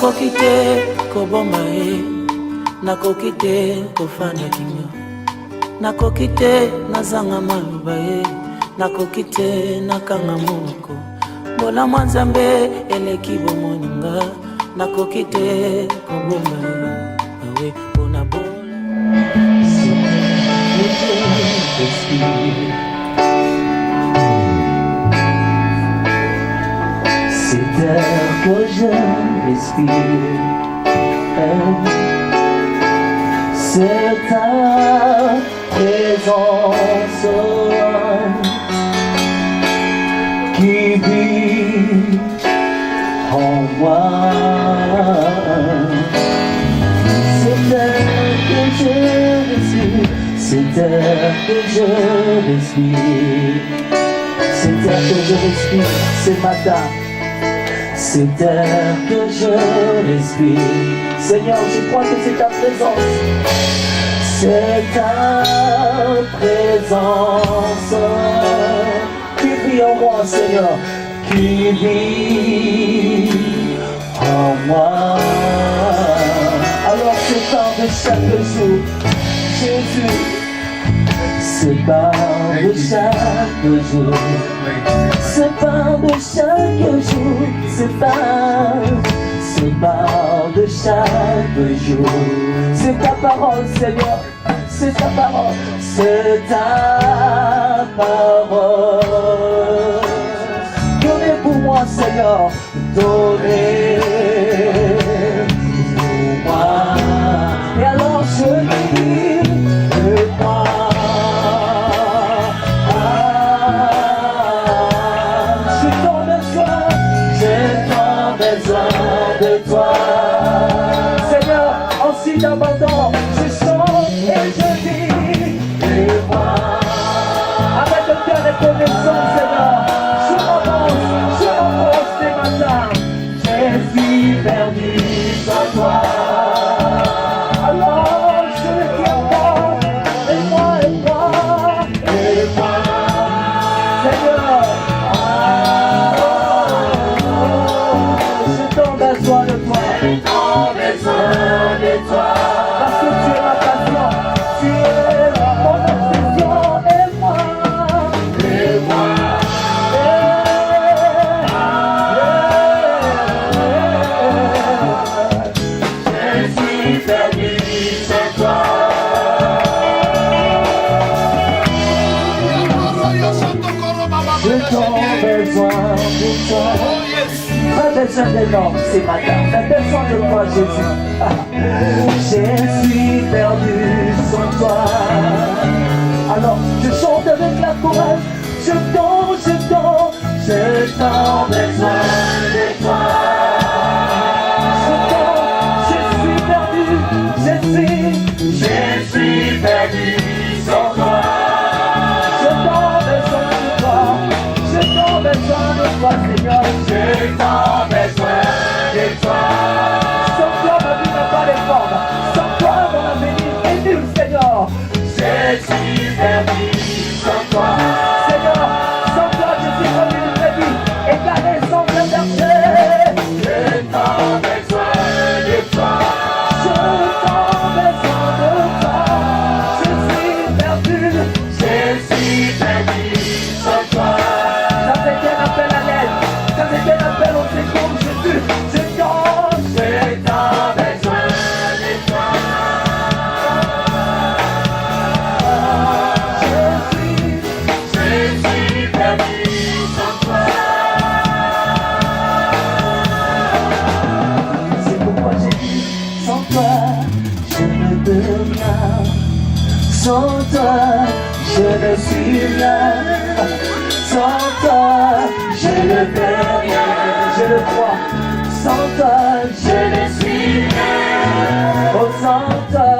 nakoki te koboma ye, nakoki te kofanda kimia, nakoki te nazanga maloba ye, nakoki te nakanga moko. Mbola mwa Nzambe eleki bomoninga, nakoki te koboma ye, awe pona bola. C'est d'air que je respire, c'est ta présence qui vit en moi. C'est d'air que je respire, c'est d'air que je respire, c'est d'air que je respire ce matin. C'est d'air que je respire. Seigneur, je crois que c'est ta présence. C'est ta présence qui vit en moi, Seigneur, qui vit en moi. Alors c'est part de chaque jour, Jésus, c'est part de chaque jour. C'est part de chaque jour, c'est part de chaque jour. C'est ta parole, Seigneur, c'est ta parole, c'est ta parole. Donnez pour moi, Seigneur, donnez pour moi. Et alors je dis, moi. D'abandon, je chante et je dis, et moi, avec le cœur reconnaissant, Seigneur, je m'avance ces matins, je suis perdu sans toi. Alors je le dis encore, et moi, Seigneur, je tombe à toi de toi, de toi. Parce que tu es ma passion, tu es mon obsession, et moi. Je suis perdu sans toi. Je t'en besoin de toi. Pas besoin de l'homme ce matin, t'as besoin de moi, Jésus. Je suis perdu sans toi. Alors je chante avec la chorale, je t'en besoin de toi. Je suis perdu sans toi. Je t'en besoin de toi. Je t'en besoin de toi, Seigneur. Je t'en besoin de toi. Sans toi, ma vie n'a pas de forme. Sans toi, mon avenir est nul, Seigneur. Je suis perdu sans toi. Seigneur, sans toi, je suis comme une brebis égarée sans le berger. Je t'en besoin de toi. Je t'en besoin de toi. Je suis perdu sans toi. Ça c'était un appel à l'aide. Ça c'était un appel au secours, Jésus. Je t'en besoin de toi. Je suis perdu sans toi. C'est pourquoi j'ai dit, sans toi, je ne peux rien. Sans toi, je ne suis rien. Sans toi, je ne peux rien. Je le crois. Sans toi, je ne suis rien. Oh, sans toi,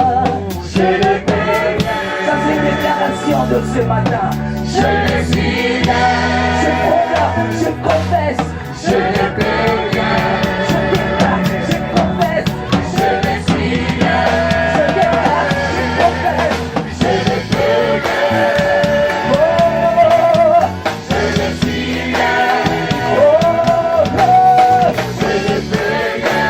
je ne peux rien. Ça c'est une déclaration de ce matin. Je ne suis rien. Je proclame, je confesse. Je ne peux rien. Je déclare, je confesse. Je ne suis rien. Je déclare, je confesse. Je ne peux rien. Oh, je ne suis rien. Oh, je ne peux rien.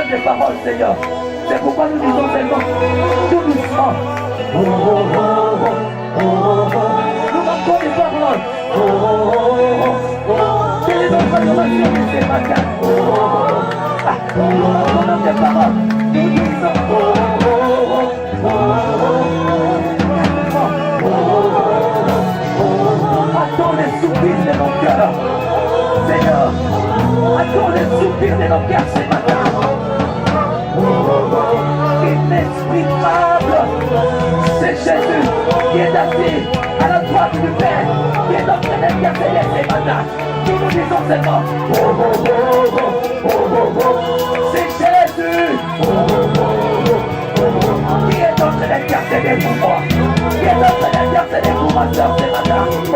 des paroles, Seigneur. C'est pourquoi nous disons seulement tout doucement. Oh, oh, oh, oh, oh, oh. Nous manquons des paroles. Oh, oh, oh, oh, oh. C'est les autres adorations de ces matins. Oh, oh, oh. Ah, nous manquons des paroles. Nous disons oh, oh, oh, oh, oh, oh. Attends les soupirs de nos cœurs. Seigneur, attends les soupirs de nos cœurs ce matin. Inexprimable, c'est Jésus qui est assis à la droite du Père, qui est en train d'intercéder ce matin. Nous nous disons seulement, oh, oh, oh, oh, oh, oh, oh. C'est Jésus qui est en train d'intercéder pour moi, qui est en train d'intercéder pour ma soeur ce matin. Oh!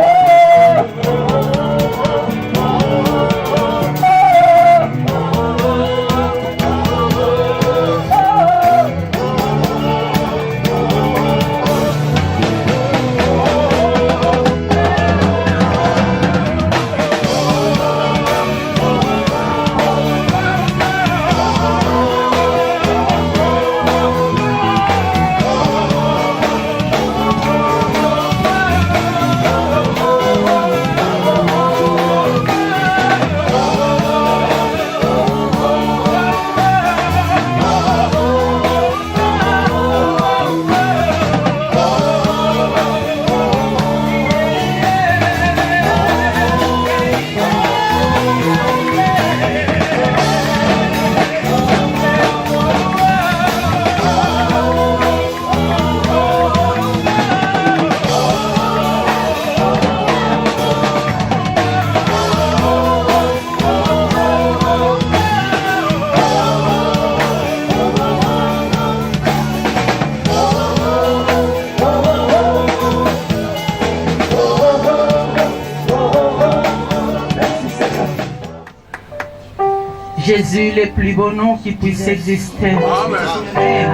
Jésus, le plus beau nom qui puisse exister. Amen.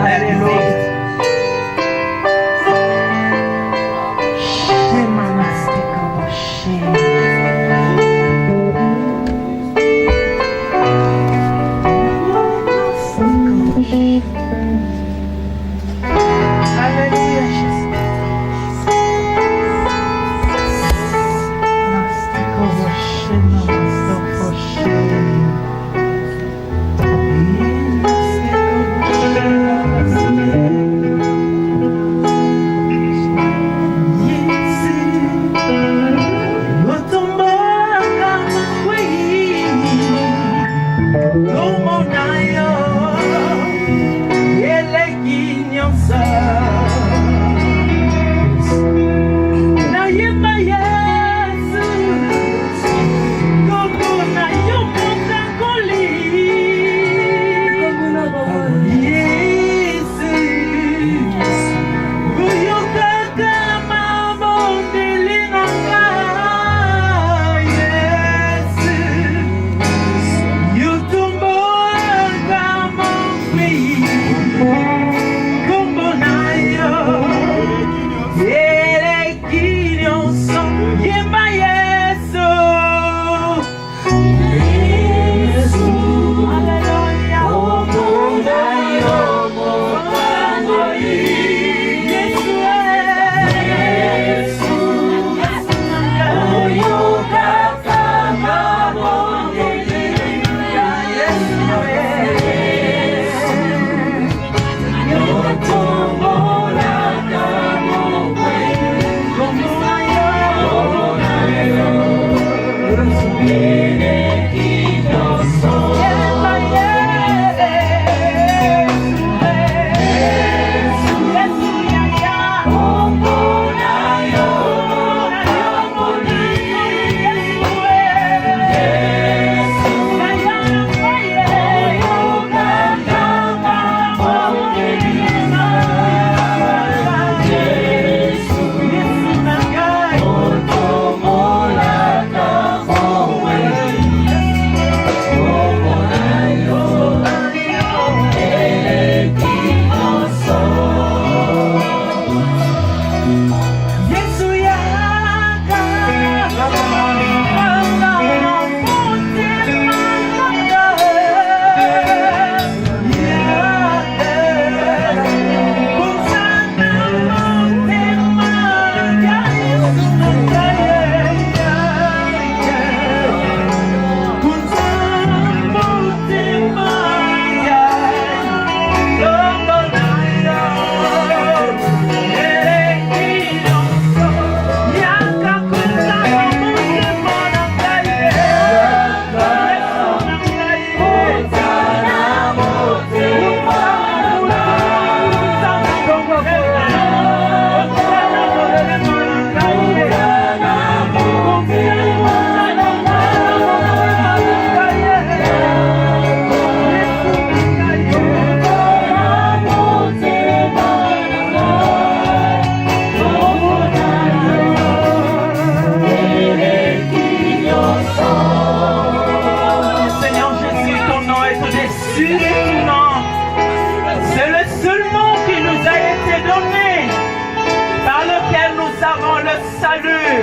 Alléluia. Yes.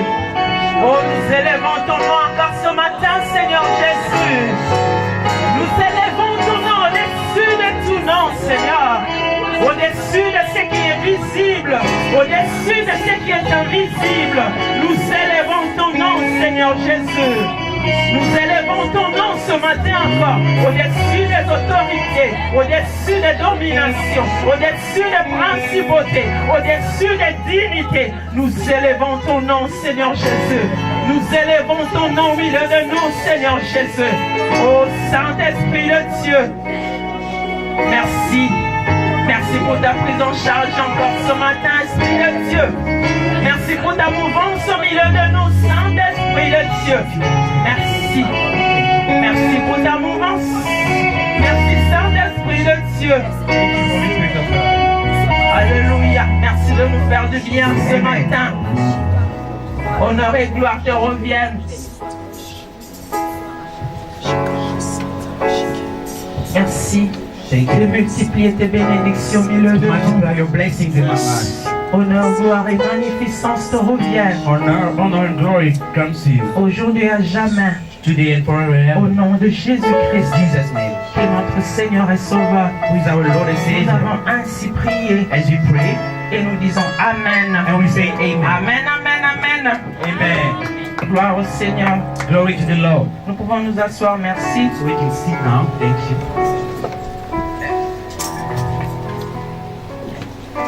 Jésus. Oh, nous élevons ton nom encore ce matin, Seigneur Jésus. Nous élevons ton nom au-dessus de tout nom, Seigneur. Au-dessus de ce qui est visible, au-dessus de ce qui est invisible. Nous élevons ton nom, Seigneur Jésus. Nous élevons ton nom ce matin encore, au-dessus des autorités, au-dessus des dominations, au-dessus des principautés, au-dessus des dignités. Nous élevons ton nom, Seigneur Jésus. Nous élevons ton nom au milieu de nous, Seigneur Jésus. Ô Saint-Esprit de Dieu, merci. Merci pour ta prise en charge encore ce matin, Esprit de Dieu. Merci pour ta mouvance au milieu de nous, Saint-Esprit de Dieu. Merci. Merci pour ta mouvance. Merci, Saint-Esprit de Dieu. Alléluia. Merci de nous faire du bien ce matin. Honneur et gloire te reviennent. Merci. De multiplier tes bénédictions au milieu de nous. Your blessings in my life. Honneur, gloire et magnificence te reviennent. Honor and glory comes to you Aujourd'hui et à jamais. today and forever. Au nom de Jésus-Christ, Jesus' name. qui est notre Seigneur et Sauveur. Who is our Lord and Nous Savior. avons ainsi prié As we pray, et nous disons Amen. and we say Amen. Amen, amen, amen. Amen. Gloire au Seigneur. Glory to the Lord. Nous pouvons nous asseoir, merci. So we can sit now. Thank you.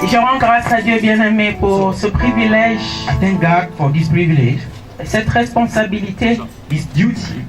Et je rends grâce à Dieu bien-aimé pour ce privilège, I thank God for this privilege, cette responsabilité this duty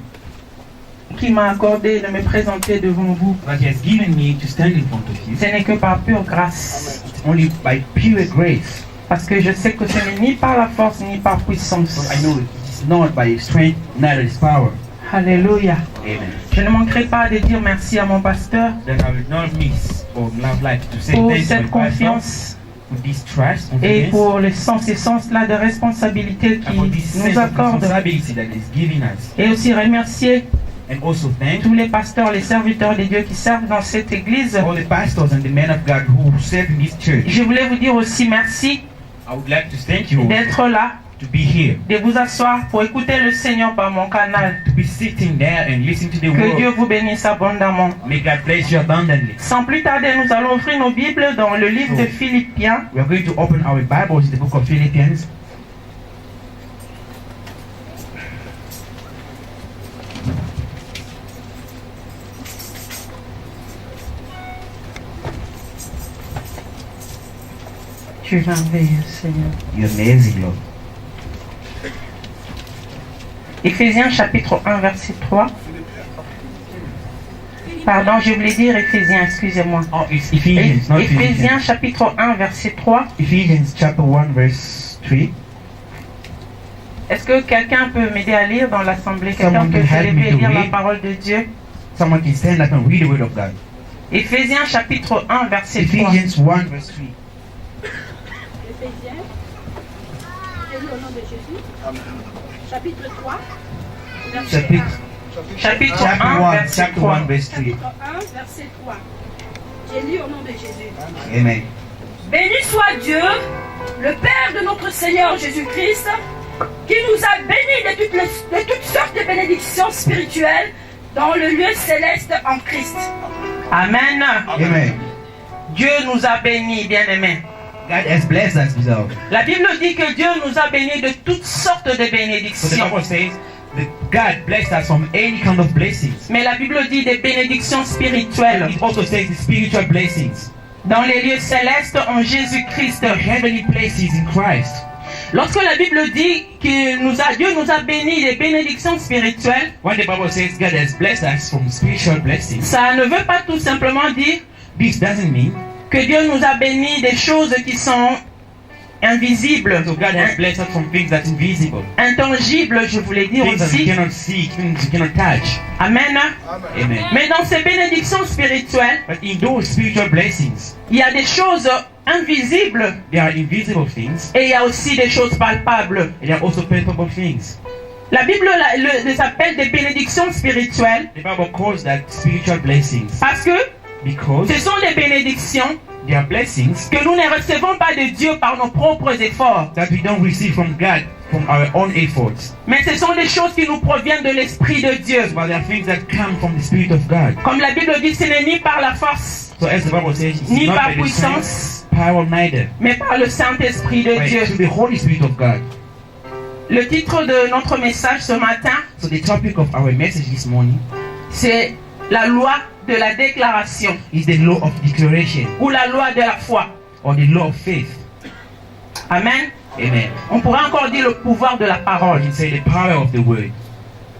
qui m'a accordé de me présenter devant vous. that He has given me to stand in front of you. Ce n'est que par pure grâce. It's only by pure grace. Parce que je sais que ce n'est ni par la force ni par puissance. I know it is not by strength, neither is power. Alléluia. Amen. Je ne manquerai pas de dire merci à mon pasteur That I will not miss or not like to say pour thanks to cette my pastor confiance for this trust, et confidence, pour le sens et sens-là de responsabilité and for qu'il this sense nous of accorde. responsibility that is giving us. Et aussi remercier And also thank tous les pasteurs, les serviteurs de Dieu qui servent dans cette église. all the pastors and the men of God who serve in this church. Je voulais vous dire aussi merci I would like to thank you d'être là, to be here, de vous asseoir pour écouter le Seigneur par mon canal. to be sitting there and listening to the Que Dieu word. vous bénisse abondamment. May God bless you abundantly. Sans plus tarder, nous allons ouvrir nos Bibles dans le livre de Philippiens. We are going to open our Bibles in the book of Philippians. Tu es merveilleux, Seigneur. You're amazing, Lord. Éphésiens chapitre 1, verset 3. Pardon, je voulais dire Éphésiens, excusez-moi. Oh, it's Ephesians, not Philippians. Éphésiens chapitre 1, verset 3. Ephesians chapter 1, verse 3. Est-ce que quelqu'un peut m'aider à lire dans l'assemblée? Quelqu'un Someone peut can se help me lever et to lire la read. parole de Dieu? Someone can stand up and read the word of God. Éphésiens chapitre 1, verset 3. Ephesians 1, verse 3. Éphésiens, au nom de Jésus, chapitre 3, verset Chapitre, 1. Chapitre chapter 1, 1, verset chapter 3. 1, verse 3. Chapitre 1, verset 3. J'ai lu au nom de Jésus. Amen. Béni soit Dieu, le Père de notre Seigneur Jésus-Christ, qui nous a bénis de toutes sortes de bénédictions spirituelles dans le lieu céleste en Christ. Amen. Amen. Dieu nous a bénis, bien-aimés. God has blessed us, beloved. La Bible dit que Dieu nous a bénis de toutes sortes de So the bénédictions. Bible says that God blessed us from any kind of blessings. Mais la Bible dit des bénédictions spirituelles It also says the spiritual blessings. dans les lieux célestes en Jésus-Christ. The heavenly places in Christ. Lorsque la Bible dit que Dieu nous a bénis des bénédictions spirituelles, When the Bible says God has blessed us from spiritual blessings, ça ne veut pas tout simplement dire this doesn't mean que Dieu nous a bénis des choses qui sont invisibles, so God has blessed us from things that's invisible. intangibles, je voulais dire Things that we aussi. cannot see, things we cannot touch. Amen. Amen. Mais dans ces bénédictions spirituelles, But in those spiritual blessings, il y a des choses invisibles there are invisible things et il y a aussi des choses palpables. and there are also palpable things. La Bible les appelle des bénédictions spirituelles The Bible calls that spiritual blessings parce que because ce sont des bénédictions they are blessings que nous ne recevons pas de Dieu par nos propres efforts. that we don't receive from God from our own efforts, mais ce sont des choses qui nous proviennent de l'Esprit de Dieu. but there are things that come from the Spirit of God. Comme la Bible dit, ce n'est ni par la force, So as the Bible says, it's ni not par by the puissance, strength, power, neither, mais par le Saint-Esprit de but Dieu. through the Holy Spirit of God. Le titre de notre message ce matin, So the topic of our message this morning c'est la loi de la déclaration is the law of declaration, ou la loi de la foi. or the law of faith. Amen. Amen. On pourrait encore dire le pouvoir de la parole. You can say the power of the word.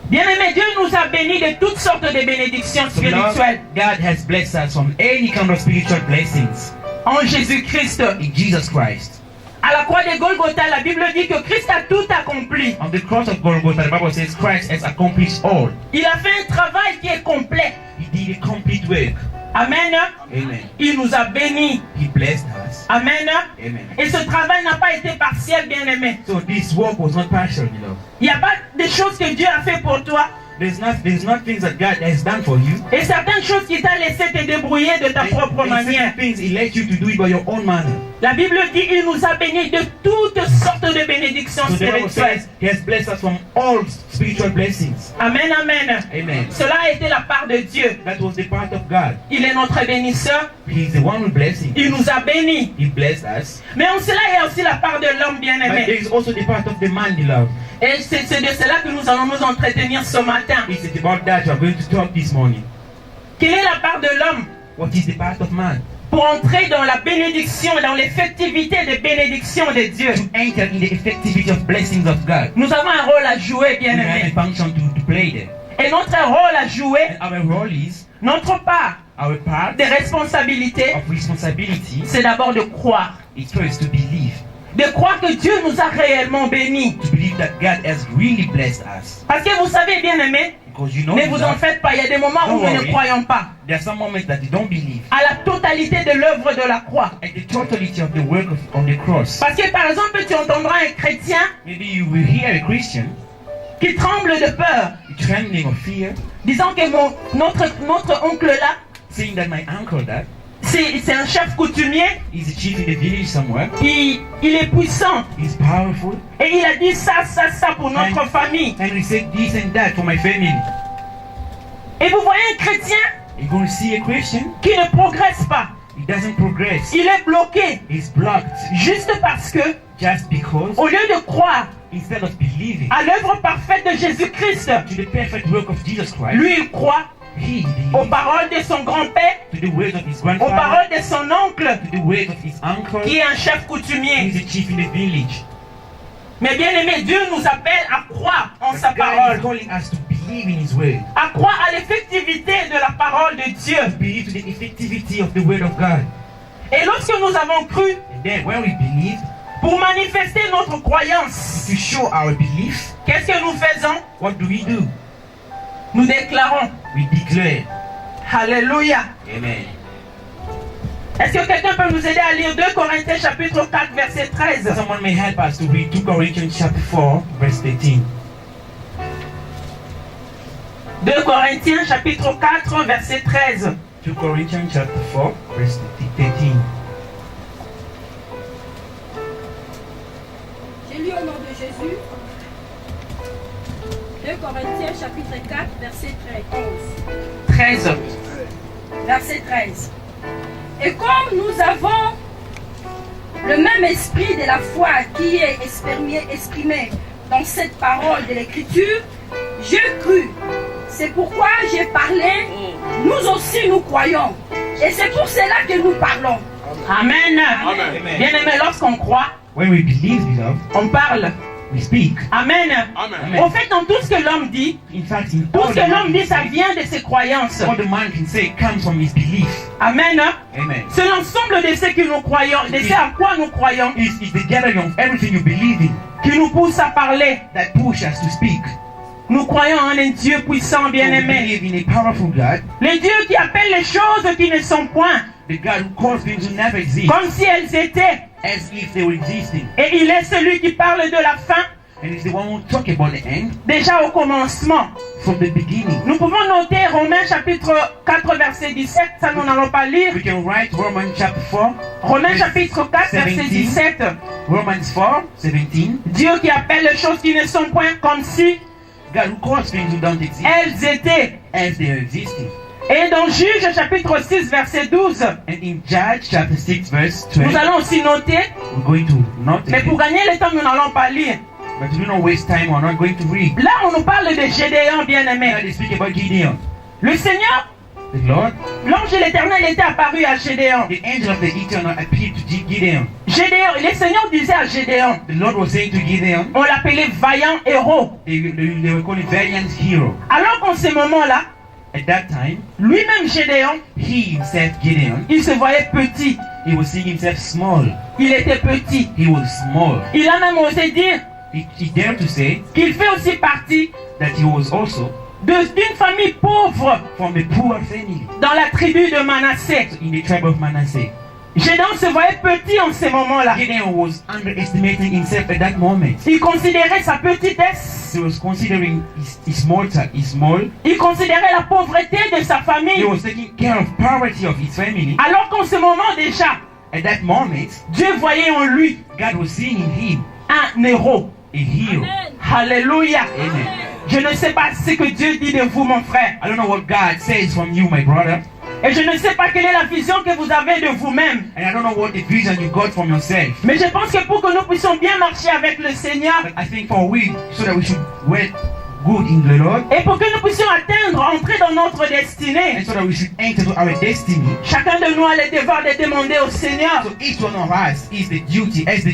Bien-aimé, Dieu nous a bénis de toutes sortes de bénédictions So Lord, spirituelles God has blessed us from any kind of spiritual blessings en Jésus-Christ. in Jesus Christ. À la croix de Golgotha, la Bible dit que Christ a tout accompli. On the cross of Golgotha, the Bible says Christ has accomplished all. Il a fait un travail qui est complet. He did a complete work. Amen. Amen. Il nous a bénis. He blessed us. Amen. Amen. Et ce travail n'a pas été partiel, bien-aimé. So this work was not partial, beloved. Il n'y a pas des choses que Dieu a fait pour toi There's not things that God has done for you. et certaines choses qu'il t'a laissé te débrouiller de ta propre And manière. certain things He let you to do it by your own manner. La Bible dit il nous a bénis de toutes sortes de bénédictions So the Bible spirituelles. says He has blessed us from all spiritual blessings. Amen, amen. Amen. Cela a été la part de Dieu. That was the part of God. Il est notre bénisseur. He's the one who blessing. Il nous a bénis. He blessed us. Mais en cela, il y a aussi la part de l'homme But bien-aimé. there is also the part of the man, beloved. Et c'est de cela que nous allons nous entretenir ce matin. It's about that we are going to talk this morning. Quelle est la part de l'homme What is the part of man? pour entrer dans la bénédiction, dans l'effectivité des bénédictions de Dieu? To enter in the effectivity of blessings of God. Nous avons un rôle à jouer, We have bien-aimé. a function to play there. Et notre rôle à jouer, And our role is, notre part our part des responsabilités, of responsibility c'est d'abord de croire. is first to believe. De croire que Dieu nous a réellement bénis. To believe that God has really blessed us. Parce que vous savez, bien-aimés, Because you know ne vous en that faites pas, il y a des moments où nous ne croyons pas there are some moments that you don't believe à la totalité de l'œuvre de la croix. at the totality of the work on the cross. Parce que par exemple, tu entendras un chrétien Maybe you will hear a Christian qui tremble de peur, trembling of fear, disant que notre oncle là, saying that my uncle that c'est un chef coutumier, is a chief in the village somewhere, il est puissant. he's powerful, Et il a dit ça pour notre famille. and he said this and that for my family. Et vous voyez un chrétien You're going to see a Christian, qui ne progresse pas. he doesn't progress, Il est bloqué he's blocked juste parce que, just because au lieu de croire instead of believing à l'œuvre parfaite de Jésus-Christ, to the perfect work of Jesus Christ, lui il croit he aux believes paroles de son grand-père, to the words of his aux grandfather, paroles de son oncle, to the words of his uncle, qui est un chef coutumier. he's a chief in the village. Mais bien aimé, Dieu nous appelle à croire en sa God parole, is calling us to believe in his word, à croire à l'effectivité de la parole de Dieu. to believe to the effectivity of the word of God. Et lorsque nous avons cru, And then when we believe, pour manifester notre croyance, to show our belief, qu'est-ce que nous faisons? what do? Nous déclarons. We declare. Alléluia. Amen. Est-ce que quelqu'un peut nous aider à lire 2 Corinthiens chapitre 4 verset 13? Someone may help us to read 2 Corinthians chapter 4, verse 13. 2 Corinthiens chapitre 4 verset 13. 2 Corinthians chapter 4, verse 13. J'ai lu au nom de Jésus. 2 Corinthiens chapitre 4 verset 13. Verset 13. Et comme nous avons le même esprit de la foi qui est exprimé dans cette parole de l'Écriture, j'ai cru. C'est pourquoi j'ai parlé. Nous aussi nous croyons. Et c'est pour cela que nous parlons. Amen. Amen. Bien aimé, lorsqu'on croit, When we believe, beloved, on parle. we speak. Amen. Amen. Au fait, dans tout ce que l'homme dit, In fact, in tout all ce the que l'homme man dit, can ça say, vient de ses croyances. all the man can say comes from his belief. Amen. Amen. C'est l'ensemble de ce que nous croyons, de ce à quoi nous croyons, It's the gathering of everything you believe in qui nous pousse à parler. that push us to speak. Nous croyons en un Dieu puissant, We bien-aimé. believe in a powerful God, Le Dieu qui appelle les choses qui ne sont point, the God who calls things who never exist comme si elles étaient. as if they were existing. Et il est celui qui parle de la fin And it's the one who talk about the end Déjà au commencement, from the beginning. nous pouvons noter Romains chapitre 4 verset 17, ça nous n'allons pas lire. We can write Romans chapter 4, Romains chapitre 4 verset 17. 17. Romans 4, 17. Dieu qui appelle les choses qui ne sont point comme si God who calls things who don't exist elles étaient. as they are existing. Et dans Juge chapitre 6 verset 12, And in Judge chapter 6 verse nous 12, allons aussi noter, we're going to note mais pour it. gagner le temps, nous n'allons pas lire. But we don't waste time, we're not going to read. Là, on nous parle de Gédéon, Now bien-aimé. they speak about Gideon. Le Seigneur, The Lord, l'ange de l'Éternel était apparu à Gédéon. the angel of the Eternal appeared to Gideon. Gédéon, le Seigneur disait à Gédéon, The Lord was saying to Gideon, on l'appelait vaillant héros. they were called a valiant hero. Alors qu'en ce moment-là, At that time, lui-même Gédéon, he himself, Gideon, il se voyait petit. he was seeing himself small. Il était petit. He was small. Il a même osé dire He dared to say qu'il fait aussi partie that he was also d'une famille pauvre from a poor family dans la tribu de Manassé. in the tribe of Manasseh. Gédéon se voyait petit en ce moment-là. Gideon was underestimating himself at that moment. Il considérait sa petitesse. He was considering his small. Il considérait la pauvreté de sa He famille. was taking care of poverty of his family. Alors qu'en ce moment déjà, At that moment, Dieu voyait en lui God was seeing in him un héros. a hero. Alléluia. Amen. Je ne sais pas ce que Dieu dit de vous, mon frère. I don't know what God says from you, my brother, Et je ne sais pas quelle est la vision que vous avez de vous-même. and I don't know what the vision you got from yourself. Mais je pense que pour que nous puissions bien marcher avec le Seigneur, But I think so that we should work good in the Lord, et pour que nous puissions atteindre, entrer dans notre destinée, and so that we should enter to our destiny. chacun de nous a le devoir de demander au Seigneur So each one of us has the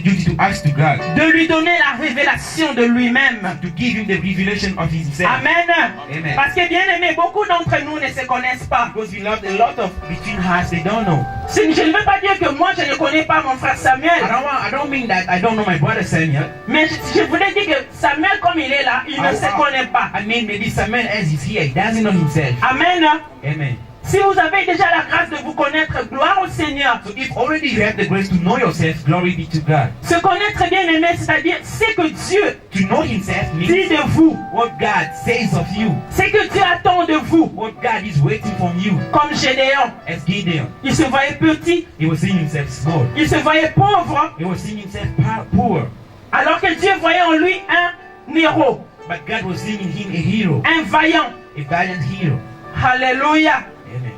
duty to ask to God de lui donner la révélation de lui-même. to give him the revelation of himself. Amen. Amen. Parce que bien aimé, beaucoup d'entre nous ne se connaissent pas. Because we love a lot of between us they don't know. Je ne veux pas dire que moi je ne connais pas mon frère Samuel, I don't mean that I don't know my brother Samuel. mais je voulais dire que Samuel comme il est là, il ne se connaît pas. I mean maybe Samuel as he's here, he doesn't know himself. Amen. Amen. Si vous avez déjà la grâce de vous connaître, gloire au Seigneur. So if already you have the grace to know yourself, glory be to God. Se connaître bien aimé, c'est-à-dire ce que Dieu To know himself dit means de vous, what God says of you, ce que Dieu attend de vous. what God is waiting from you. Comme Gédéon, As Gideon, il se voyait petit, he was seeing himself small. il se voyait pauvre, He was seeing himself poor. alors que Dieu voyait en lui un héros, But God was seeing in him a hero, un vaillant. a valiant hero. Alléluia. Amen.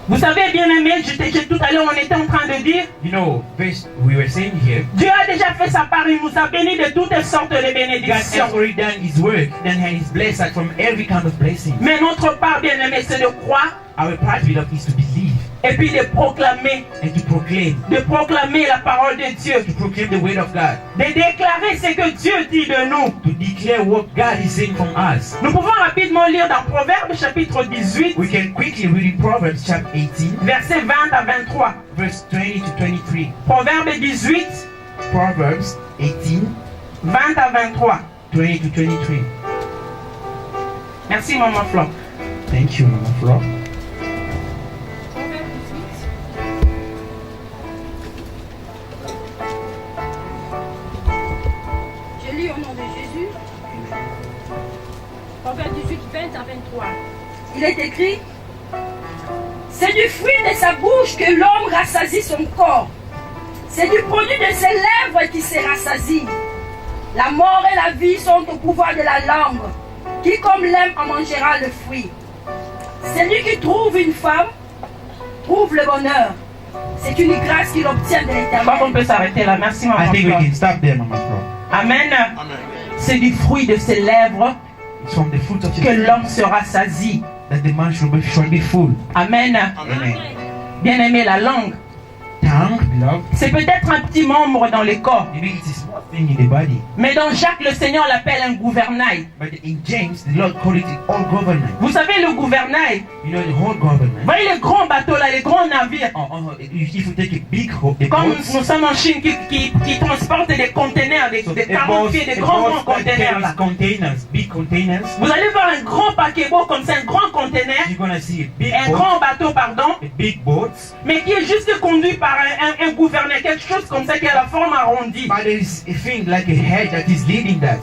Vous savez, bien aimé, tout à l'heure on était en train de dire, You know, verse we were saying here, Dieu a déjà fait sa part, il nous a bénis de toutes sortes de God has bénédictions. already done his work, then he's blessed us from every kind of blessing. Mais notre part, bien aimé, c'est de croire Our part with us is to believe et puis de proclamer and to proclaim la parole de Dieu, the word of God, de déclarer ce que Dieu dit de nous. to declare what God is saying from us. Nous pouvons rapidement lire dans Proverbes chapitre 18, We can quickly read in Proverbs chapter 18, versets 20 à 23. verse 20 to 23. Proverbes 18, Proverbs 18, 20 à 23. 20 to 23. Merci, Maman Flo. Thank you, Mama Flo. Proverbe 18. Je lis au nom de Jésus. Proverbe 18, 20 à 23. Il est écrit: c'est du fruit de sa bouche que l'homme rassasie son corps. C'est du produit de ses lèvres qui se rassasie. La mort et la vie sont au pouvoir de la langue. Qui comme l'aime en mangera le fruit. Celui qui trouve une femme trouve le bonheur. C'est une grâce qu'il obtient de Je crois qu'on l'Éternel. peut s'arrêter là. Merci, I Maman think we Flo. can stop there, Mama Flo. Amen. C'est du fruit de ses lèvres It's from the fruit of que your l'homme se rassasie. that the man should be full. Amen. Amen. Bien aimé, la langue, Tongue, beloved, c'est peut-être un petit membre dans le corps. maybe it is small thing in the body. Mais dans Jacques, le Seigneur l'appelle un gouvernail. But in James, the Lord called it the whole government. Vous savez, le gouvernail, You know, the whole government. vous voyez les grands bateaux là, les grands navires, If you take a big hope, the comme boats, nous sommes en Chine qui transportent des containers, des 40 pieds, des grands containers là. containers, big containers. Vous allez voir un grand paquebot comme ça, un grand container, You're gonna see a big un boat, grand bateau, pardon, a big boat. mais qui est juste conduit par un gouvernail, quelque chose comme ça qui a la forme arrondie. But there is a thing like a head that is leading that.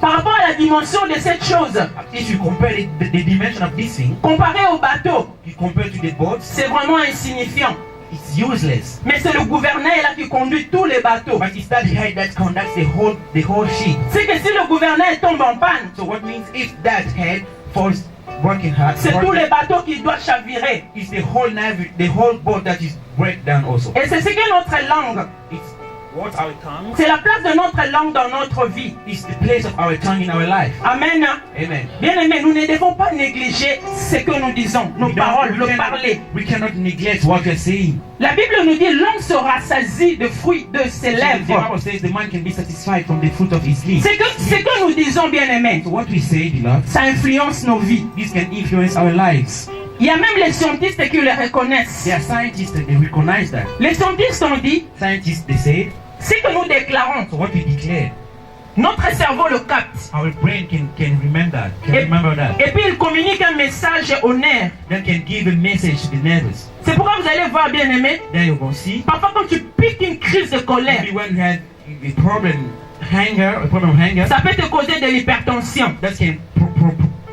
Par rapport à la dimension de cette chose, If you compare the dimension of this thing, comparé au bateau, you compare to the boats, c'est vraiment insignifiant. it's useless. Mais c'est le gouvernail là qui conduit tous les bateaux. But it's that head that conducts the whole ship. C'est que si le gouvernail tombe en panne, So what means if that head falls working hard, c'est tous les bateaux qui doivent chavirer. it's the whole navy, the whole boat that is break down also. Et c'est ce que notre langue, It's what our tongue. c'est la place de notre langue dans notre vie. It's the place of our tongue in our life. Amen. Amen. Bien aimé, nous ne devons pas négliger ce que nous disons, nos paroles, le parler. We cannot neglect what we're saying. La Bible nous dit l'homme se rassasie de fruits de ses The lèvres. Bible says the man can be satisfied from the fruit of his lips. Ce que nous disons, bien aimé, So what we say, beloved, ça influence nos vies. this can influence our lives. Il y a même les scientifiques qui le reconnaissent. There are scientists that they recognize that. Les scientifiques ont dit, Scientists, they say, ce que nous déclarons, so what we declare, notre cerveau le capte. our brain can remember that. Et puis il communique un message au nerf. That can give a message to the nervous. C'est pourquoi vous allez voir, bien aimé, Then you will see, parfois quand tu piques une crise de colère, maybe when you had a problem of anger, ça peut te causer de l'hypertension. that can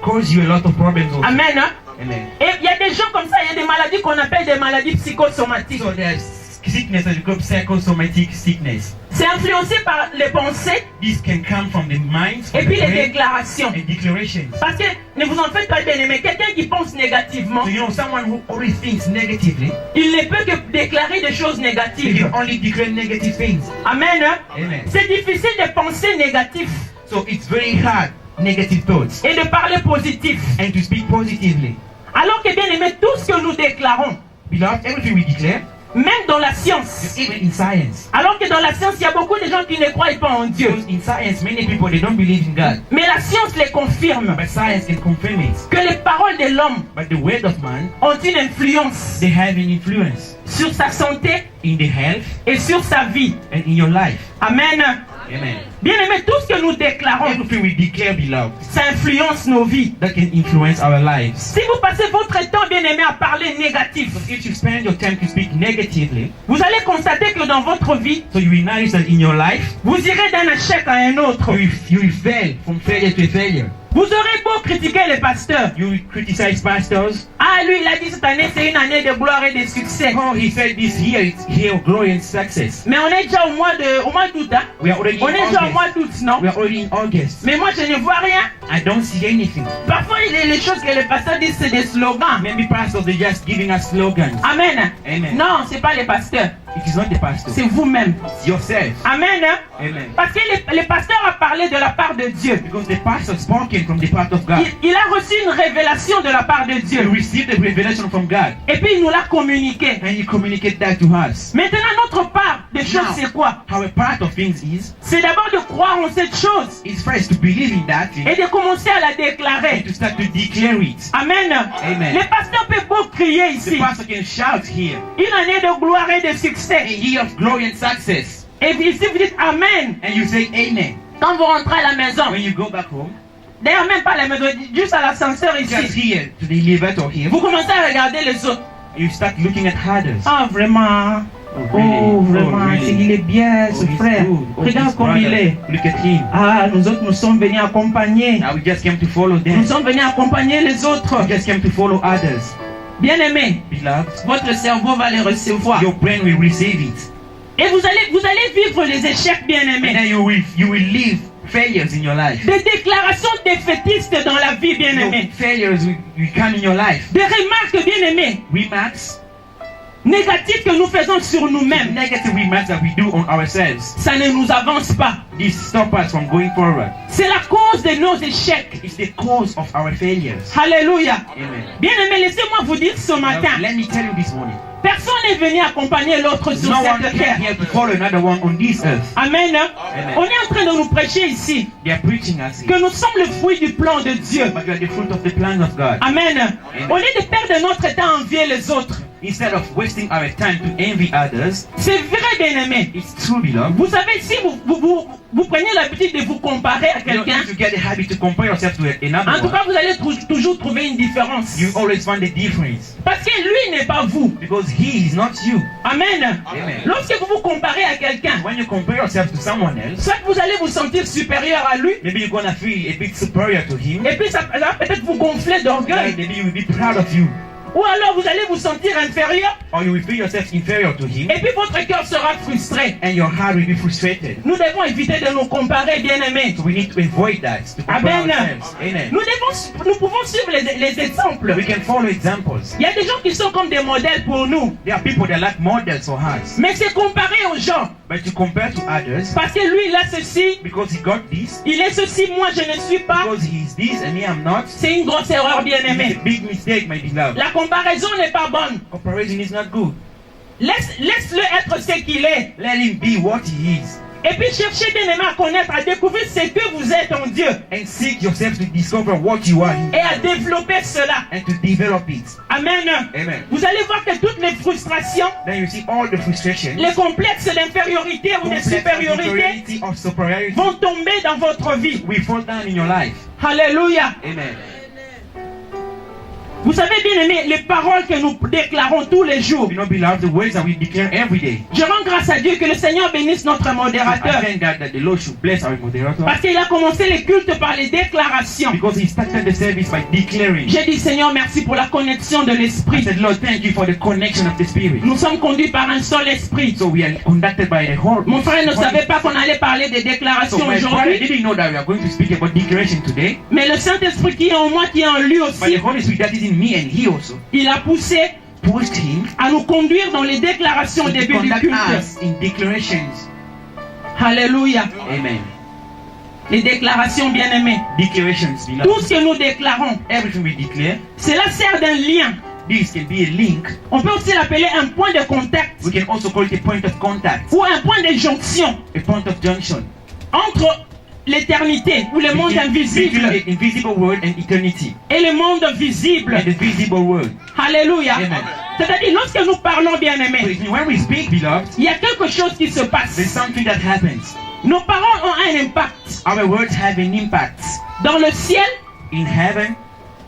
cause you a lot of problems also. Amen. Hein? Amen. Et il y a des gens comme ça, il y a des maladies qu'on appelle des maladies psychosomatiques. So there's sickness that we call psychosomatic sickness. C'est influencé par les pensées This can come from the mind, from et the puis les brain, déclarations. and declarations. Parce que ne vous en faites pas, bien aimé, quelqu'un qui pense négativement, So you know, someone who always thinks negatively, il ne peut que déclarer des choses they négatives. can only declare negative things. Amen. Hein? Amen. C'est difficile de penser négatif So it's very hard, negative thoughts, et de parler positif. and to speak positively. Alors que, bien aimé, tout ce que nous déclarons, Beloved, everything we declare, même dans la science, even in science. alors que dans la science, il y a beaucoup de gens qui ne croient pas en Dieu. Because in science, many people, they don't believe in God. Mais la science les confirme But science can confirm it. que les paroles de l'homme But the word of man, ont une influence they have an influence sur sa santé in the health et sur sa vie. and in your life. Amen. Amen. Bien aimé, tout ce que nous déclarons, Everything we declare, beloved, ça influence nos vies. that can influence our lives. Si vous passez votre temps, bien aimé, à parler négatif, If you spend your time to speak negatively, vous allez constater que dans votre vie, so you will notice that in your life, vous irez d'un échec à un autre. you will fail from failure to failure. Vous aurez beau critiquer les pasteurs. You will criticize pastors. Ah, lui, il a dit cette année, c'est une année de gloire et de succès. Oh, he said this year, it's year of glory and success. Mais on est déjà au mois d'août, hein? We are already On est déjà au in mois August. d'août, non? We are already in August. Mais moi, je ne vois rien. I don't see anything. Parfois, les choses que les pasteurs disent, c'est des slogans. Maybe pastors, they're just giving us slogans. Amen. Amen. Non, c'est pas les pasteurs. It is not the pastor. C'est vous-même. It's yourself. Amen. Amen. Parce que les pasteurs ont parlé de la part de Dieu. Because the pastor spoken from the part of God. Il a reçu une révélation de la part de He Dieu. received a revelation from God. Et puis, il nous l'a communiqué. And he communicated that to us. Maintenant, notre part des choses, Now, c'est quoi? how a part of things is, C'est d'abord de croire en cette chose is first to believe in that thing et de commencer à la and déclarer. to start to declare it. Amen. Amen. Les pasteurs peuvent beau crier The ici. pastor can shout here, Une année de gloire et de a succès. year of glory and success. Et puis ici, vous dites Amen. And you say amen. Quand vous rentrez à la maison. When you go back home, D'ailleurs, même pas à la maison, juste à l'ascenseur just ici. here to the elevator here, Vous commencez à regarder les autres. you start looking at others. Ah, vraiment. Oh, vraiment. really? Il est bien, ce he's frère. good. Oh, Regarde his comme il brother. est. Look at him. Ah, nous autres, nous sommes venus accompagner. Now we just came to follow Nous them. sommes venus accompagner les autres. We just came to follow others. Bien aimé, Beloved, votre cerveau va les recevoir. your brain will receive it. Et vous allez vivre les échecs, bien And aimé. then you will live failures in your life. Des déclarations défaitistes dans la vie, bien Your aimé. failures will come in your life. Des remarques, bien aimées, Remarks, négatives que nous faisons sur nous-mêmes. negative remarks that we do on ourselves. Ça ne nous avance pas. This stop us from going forward. C'est la cause de nos échecs. It's the cause of our failures. Alléluia. Amen. Bien aimé, laissez-moi vous dire ce Now, matin let me tell you this morning. Personne n'est venu accompagner l'autre sur No one cette came terre. here to follow another one on this earth. Amen. On est en train de nous prêcher ici They are preaching us que nous sommes le fruit du plan de Dieu. but you are the fruit of the plan of God. Amen. Au lieu de perdre notre temps à envier les autres, Instead of wasting our time to envy others, c'est vrai, bien-aimé. it's true, beloved. Vous savez, si vous prenez l'habitude de vous comparer à You don't quelqu'un, need to get the habit to compare yourself to en another tout one. cas, vous allez toujours trouver une différence. You always find the difference Parce que lui n'est pas vous. because he is not you. Amen. Amen. Lorsque vous vous comparez à quelqu'un, When you compare yourself to someone else, soit vous allez vous sentir supérieur à lui, maybe you're gonna feel a bit superior to him. et puis ça va peut-être vous gonfler d'orgueil. Maybe you will be proud of you, Ou alors vous allez vous sentir inférieur, or you will feel yourself inferior to him, et puis votre cœur sera frustré. and your heart will be frustrated. Nous devons éviter de nous comparer, bien-aimés. So we need to avoid that. To compare Amen. ourselves. Amen. Nous pouvons suivre les exemples. We can follow examples. Il y a des gens qui sont comme des modèles pour nous. There are people that like models for us, Mais c'est comparer aux gens. but to compare to others, Parce que lui, il a ceci, because he got this, il est ceci, moi je ne suis pas. because he is this and me I'm not, C'est une grosse erreur, it's bien-aimé. a big mistake, my beloved. La comparaison n'est pas bonne. Comparison is not good. Laisse-le être ce qu'il est. Let him be what he is, Et puis cherchez, bien-aimé, à connaître, à découvrir ce que vous êtes en Dieu. and seek yourself to discover what you are in Et à God, développer cela. and to develop it. Amen. Amen. Vous allez voir que toutes les frustrations, Then you see all the frustrations, les complexes d'infériorité ou de complex supériorité inferiority or superiority vont tomber dans votre vie. will fall down in your life. Alléluia. Amen. Vous savez, bien aimé, les paroles que nous déclarons tous les jours. You know, beloved, the words that we declare every day. Je rends grâce à Dieu que le Seigneur bénisse notre I modérateur. thank God that the Lord should bless our moderator, Parce qu'il a commencé les cultes par les déclarations. because he started the service by declaring. J'ai dit, Seigneur, merci pour la connexion de I l'Esprit. said, Lord, thank you for the connection of the Spirit. Nous sommes conduits par un seul esprit. So we are conducted by the whole. Mon frère ne savait pas qu'on allait parler des So déclarations my brother aujourd'hui. didn't know that we are going to speak about declaration today. Mais le Saint-Esprit qui est en moi, qui est en lui But the aussi, Holy Spirit that is in me and he also il a poussé pushed him à nous conduire dans les déclarations au to début du conduct culte. us in declarations. Alléluia. Amen. Les déclarations bien-aimées. Declarations, Tout beloved. ce que nous déclarons, Everything we declare, cela sert d'un lien. this can be a link. On peut aussi l'appeler un point de contact We can also call it a point of contact, ou un point de jonction a point of junction entre l'éternité ou le monde between invisible the invisible world and eternity, et le monde visible. and the visible world. Alléluia. Amen. C'est-à-dire, lorsque nous parlons So bien-aimés, it means when we speak, beloved, il y a quelque chose qui se passe. there's something that happens. Nos paroles ont un impact Our words have an impact dans le ciel in heaven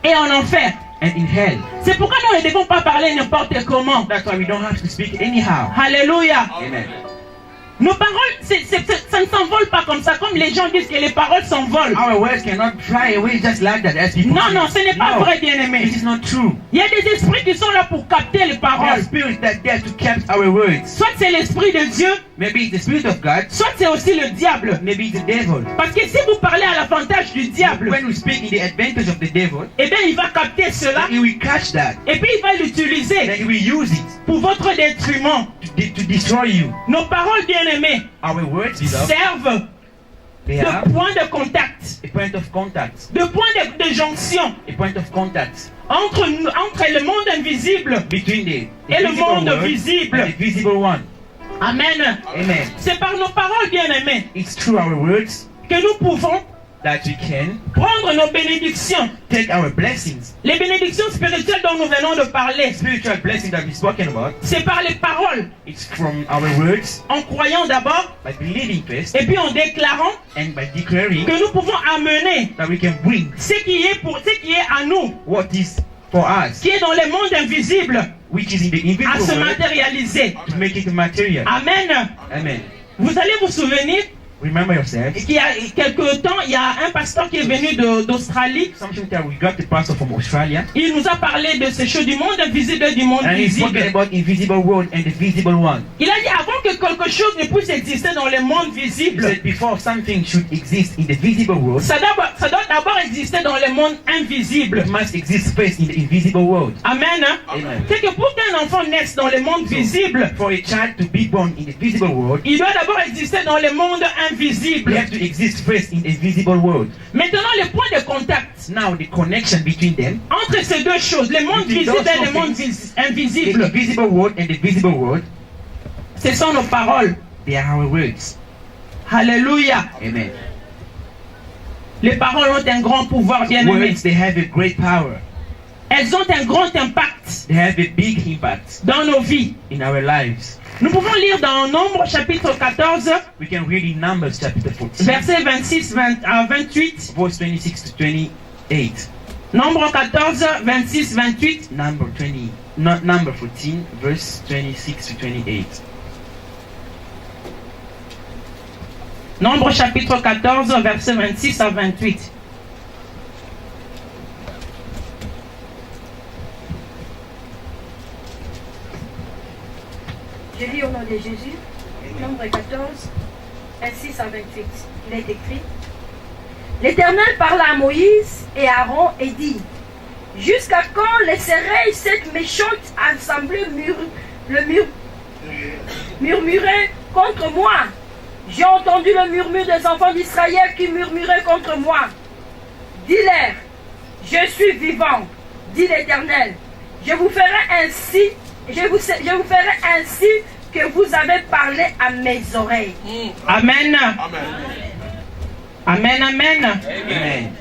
et en enfer. and in hell. C'est pourquoi nous ne devons pas parler n'importe comment. That's why we don't have to speak anyhow. Alléluia. Amen. Nos paroles, ça ne s'envole pas comme ça, comme les gens disent que les paroles s'envolent. Our words cannot fly away just like that as people Non, say. non, ce n'est pas No, vrai, bien-aimé. This is not true. Il y a des esprits qui sont là pour capter les There are paroles. spirits that dare to catch our words. Soit c'est l'esprit de Dieu, Maybe it's the spirit of God. soit c'est aussi le diable. Maybe it's the devil. Parce que si vous parlez à l'avantage du diable, When we speak in the advantage of the devil, eh bien il va capter cela he will catch that. et puis il va l'utiliser Then he will use it pour votre détriment. to destroy you. Nos paroles bien-aimées Our words, beloved, servent they are de point de contact, a point of contact. de point de jonction A point of contact entre le monde invisible between the et le visible monde world visible. and the visible one. Amen. Amen. C'est par nos paroles bien-aimées It's through our words que nous pouvons that we can prendre nos bénédictions. take our blessings, Les bénédictions spirituelles dont nous venons de parler, spiritual blessings that we've spoken about. c'est par les paroles, It's from our words, en croyant d'abord by believing first, et puis en déclarant and by declaring que nous pouvons amener that we can bring ce qui est à nous, what is for us, qui est dans le monde invisible, which is in the à se invisible world, matérialiser. to make it material. Amen. Amen. Vous allez vous souvenir Remember yourselves. qu'il y a quelque temps, il y a un pasteur qui est venu d'Australie. Something that we got the pastor from Australia, Il nous a parlé de ces choses du monde invisible et du monde and he's visible. spoken about invisible world and the visible one. Il a dit avant que quelque chose ne puisse exister dans le monde He visible, said before something should exist in the visible world, ça doit d'abord exister dans le monde invisible. it must exist first in the invisible world. Amen. Amen. C'est que pour qu'un enfant naisse dans le monde visible, For a child to be born in the visible world, il doit d'abord exister dans le monde we invisible. have to exist first in the visible world. Maintenant, le point de contact, What's now the connection between them? Entre ces deux choses, le monde Between visible those et le two monde things, The invisible, invisible world and the visible world, ce sont nos paroles. they are our words. Alléluia. Amen. Les paroles ont un grand pouvoir, bien aimé. Words, they have a great power. Elles ont un grand impact They have a big impact dans nos vies. in our lives. Nous pouvons lire dans Nombre chapitre 14, We can read in Numbers chapter 14, versets 26 à 28. verse 26 to 28. Nombre 14, 26, 28. Number 14, verse 26 to 28. Nombre chapitre 14, versets 26 à 28. Je lis au nom de Jésus, Nombre 14, 26 à 28. Il est écrit: L'Éternel parla à Moïse et à Aaron et dit: Jusqu'à quand laisserai cette méchante assemblée murmurer contre moi? J'ai entendu le murmure des enfants d'Israël qui murmuraient contre moi. Dis-leur: Je suis vivant, dit l'Éternel. Je vous ferai ainsi que vous avez parlé à mes oreilles. Amen. Amen, amen. Amen.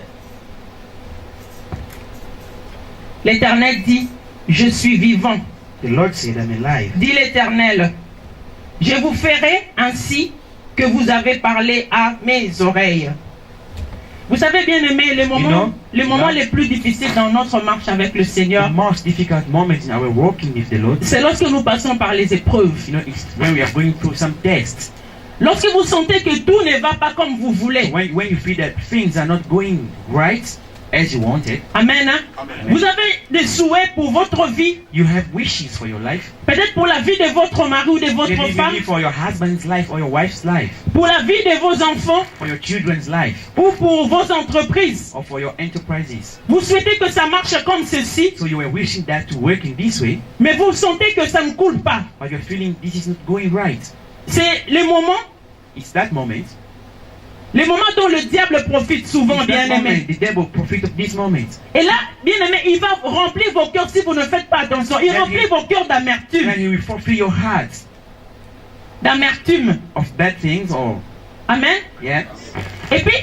L'Éternel dit, je suis vivant. The Lord said, I'm alive. Dit l'Éternel, je vous ferai ainsi que vous avez parlé à mes oreilles. Vous savez, bien aimé, les moments les plus difficiles dans notre marche avec le The Seigneur, most difficult moment in our walking with the Lord, c'est lorsque nous passons par les épreuves. it's when we are going through some tests. Lorsque vous sentez que tout ne va pas comme vous voulez. When you feel that things are not going right as you wanted, Amen. Hein? Vous avez des souhaits pour votre vie, you have wishes for your life. peut-être pour la vie de votre mari ou de votre Maybe femme, for your husband's life or your wife's life, pour la vie de vos enfants for your children's life, ou pour vos entreprises. or for your enterprises. Vous souhaitez que ça marche comme ceci, So you were wishing that to work in this way, mais vous sentez que ça ne coule pas. but you're feeling this is not going right. C'est le moment dont le diable profite souvent, It's bien that moment, aimé. the devil profit of this moment. Et là, bien aimé, il va remplir vos cœurs si vous ne faites pas attention. Il Then remplit he- vos cœurs d'amertume. Then he will fulfill your heart D'amertume. of bad things, or Amen. yeah. Et puis,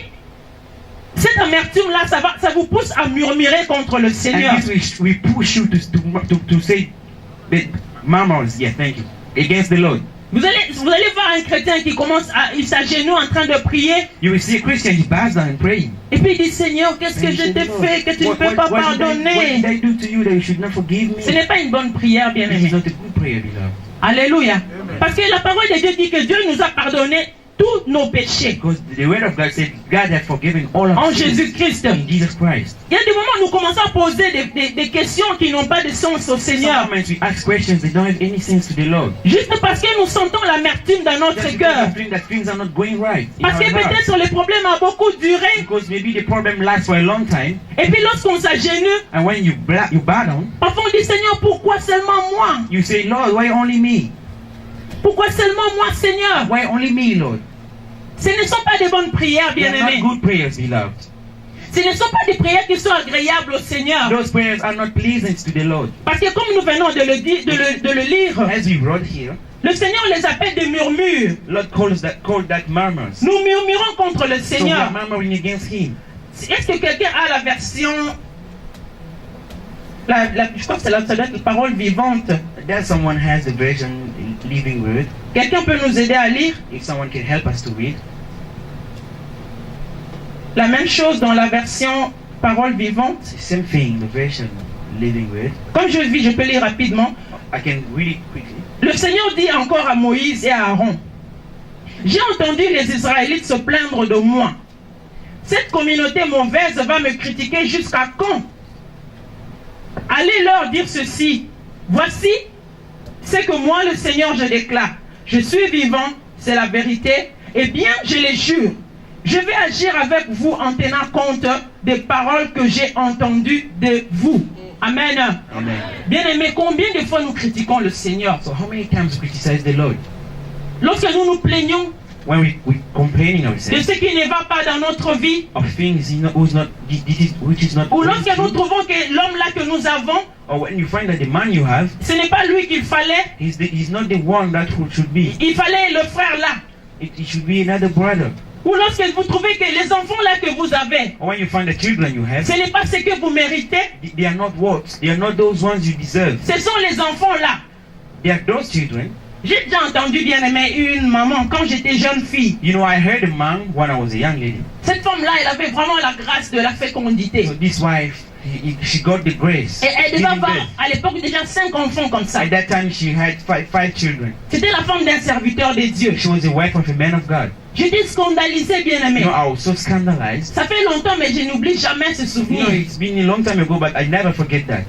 cette amertume-là, ça vous pousse à murmurer contre le Seigneur. And this will push you to say the murmurs, yeah, thank you, against the Lord. Vous allez voir un chrétien qui commence il s'agenouille en train de prier. You will see a Christian, he bows down and praying. Et puis il dit, Seigneur, qu'est-ce que je t'ai fait que tu ne peux pas What did pardonner? I do to you that you should not forgive me? Ce n'est pas une bonne prière, bien This is aimé. not a good prayer, beloved. Alléluia. Parce que la parole de Dieu dit que Dieu nous a pardonné tous nos péchés. Because the word of God said God has forgiven all of En sins Jésus-Christ. in Jesus Christ. Il y a des moments où nous commençons à poser des questions qui n'ont pas de sens au Seigneur. Sometimes we ask questions that don't have any sense to the Lord. Juste parce que nous sentons l'amertume dans notre Just cœur. because we think that things are not going right in Parce que our hearts. peut-être les problèmes ont beaucoup duré. Because maybe the problem lasts for a long time, Et puis lorsqu'on s'agenouille, and when you bow down, parfois on dit, Seigneur, pourquoi seulement moi? you say, Lord, why only me? Pourquoi seulement moi, Seigneur? Why only me, Lord? Ce ne sont pas des bonnes prières, They are bien-aimés. not good prayers, beloved. Ce ne sont pas des prières qui sont agréables au Seigneur. Those prayers are not pleasant to the Lord. Parce que comme nous venons de le lire, As we wrote here, le Seigneur les appelle des murmures. Lord called that murmurs. Nous murmurons contre le So we are Seigneur. murmuring against Him. Est-ce que quelqu'un a la version... je crois que ça doit être la parole vivante. That someone has the version Living Word. Quelqu'un peut nous aider à lire If someone can help us to read. la même chose dans la version parole vivante. Same thing, the version Living Word. Comme je vis, je peux lire rapidement. I can read it quickly. Le Seigneur dit encore à Moïse et à Aaron, j'ai entendu les Israélites se plaindre de moi. Cette communauté mauvaise va me critiquer jusqu'à quand? Allez leur dire ceci. Voici ce que moi, le Seigneur, je déclare. Je suis vivant, c'est la vérité. Eh bien, je les jure, je vais agir avec vous en tenant compte des paroles que j'ai entendues de vous. Amen. Amen. Bien-aimés, combien de fois nous critiquons le Seigneur? So how many times we criticize the Lord? Lorsque nous nous plaignons, when we complaining de ourselves ce qui ne va pas dans notre vie, of things which is not ou going lorsque nous through, trouvons que l'homme là que nous avons, or when you find that the man you have ce n'est pas lui qu'il fallait, he's not the one that should be. il fallait le frère là. It should be another brother. Ou lorsque vous trouvez que les enfants là que vous avez, Or when you find the children you have, ce n'est pas ce que vous méritez, they are not what? They are not those ones you deserve. ce sont les enfants là. They are those children. J'ai déjà entendu, bien aimé, une maman quand j'étais jeune fille. You know, I heard a man when I was a young lady. Cette femme là, elle avait vraiment la grâce de la fécondité. So this wife, she got the grace. Et elle devait giving avoir birth. à l'époque déjà 5 enfants comme ça. At that time, she had five children. C'était la femme d'un serviteur de Dieu. She was the wife of a man of God. J'étais scandalisée, bien aimé. You know, I was so scandalized. Ça fait longtemps, mais je n'oublie jamais ce You souvenir. know, it's been a long time ago, but I never forget that.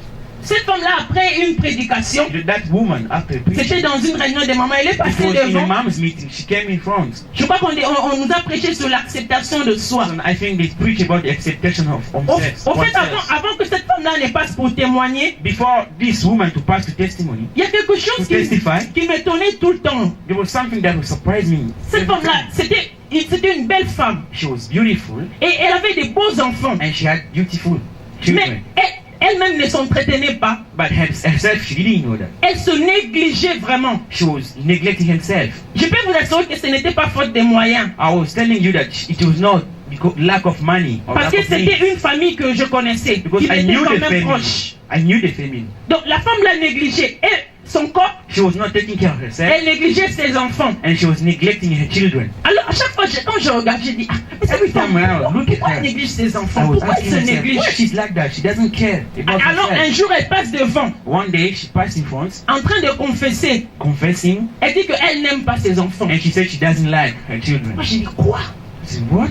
Cette femme-là, après une prédication, That woman, after c'était preaching, dans une réunion de maman, elle est it passée was in a devant. mom's meeting. She came in front. Je crois on nous a prêché sur l'acceptation de soi. And I think they preach about the acceptation of Au oneself. fait, avant que cette femme-là ne passe pour témoigner, Before this woman to pass to testimony, il y a quelque chose To testify. qui m'étonnait tout le temps. there was something that would surprise me. Cette femme-là, c'était une belle femme. She was beautiful Et elle avait des beaux enfants. and she had beautiful children. Mais elle-même ne s'entretenait pas. But herself, she didn't know that. Elle se négligeait vraiment. She was neglecting herself. Je peux vous assurer que ce n'était pas faute des moyens. I was telling you that it was not because lack of money or Parce lack que of means. c'était une famille que je connaissais, Because qui I m'était knew quand the même family. proche. I knew the family. Donc la femme l'a négligée. Et son corps, She was not taking care of herself elle négligeait ses enfants. and she was neglecting her children. Alors à chaque fois, quand je regarde, je dis, mais cette Every time femme, around, look at pourquoi her. elle néglige ses I enfants? was Pourquoi elle asking se myself, néglige? why she's like that? She doesn't care about Alors un herself. jour, elle passe devant, One day she passed in front, en train de confesser. confessing, Elle dit qu'elle n'aime pas ses enfants. and she said she doesn't like her children. Moi, j'ai dit, quoi? I said, what?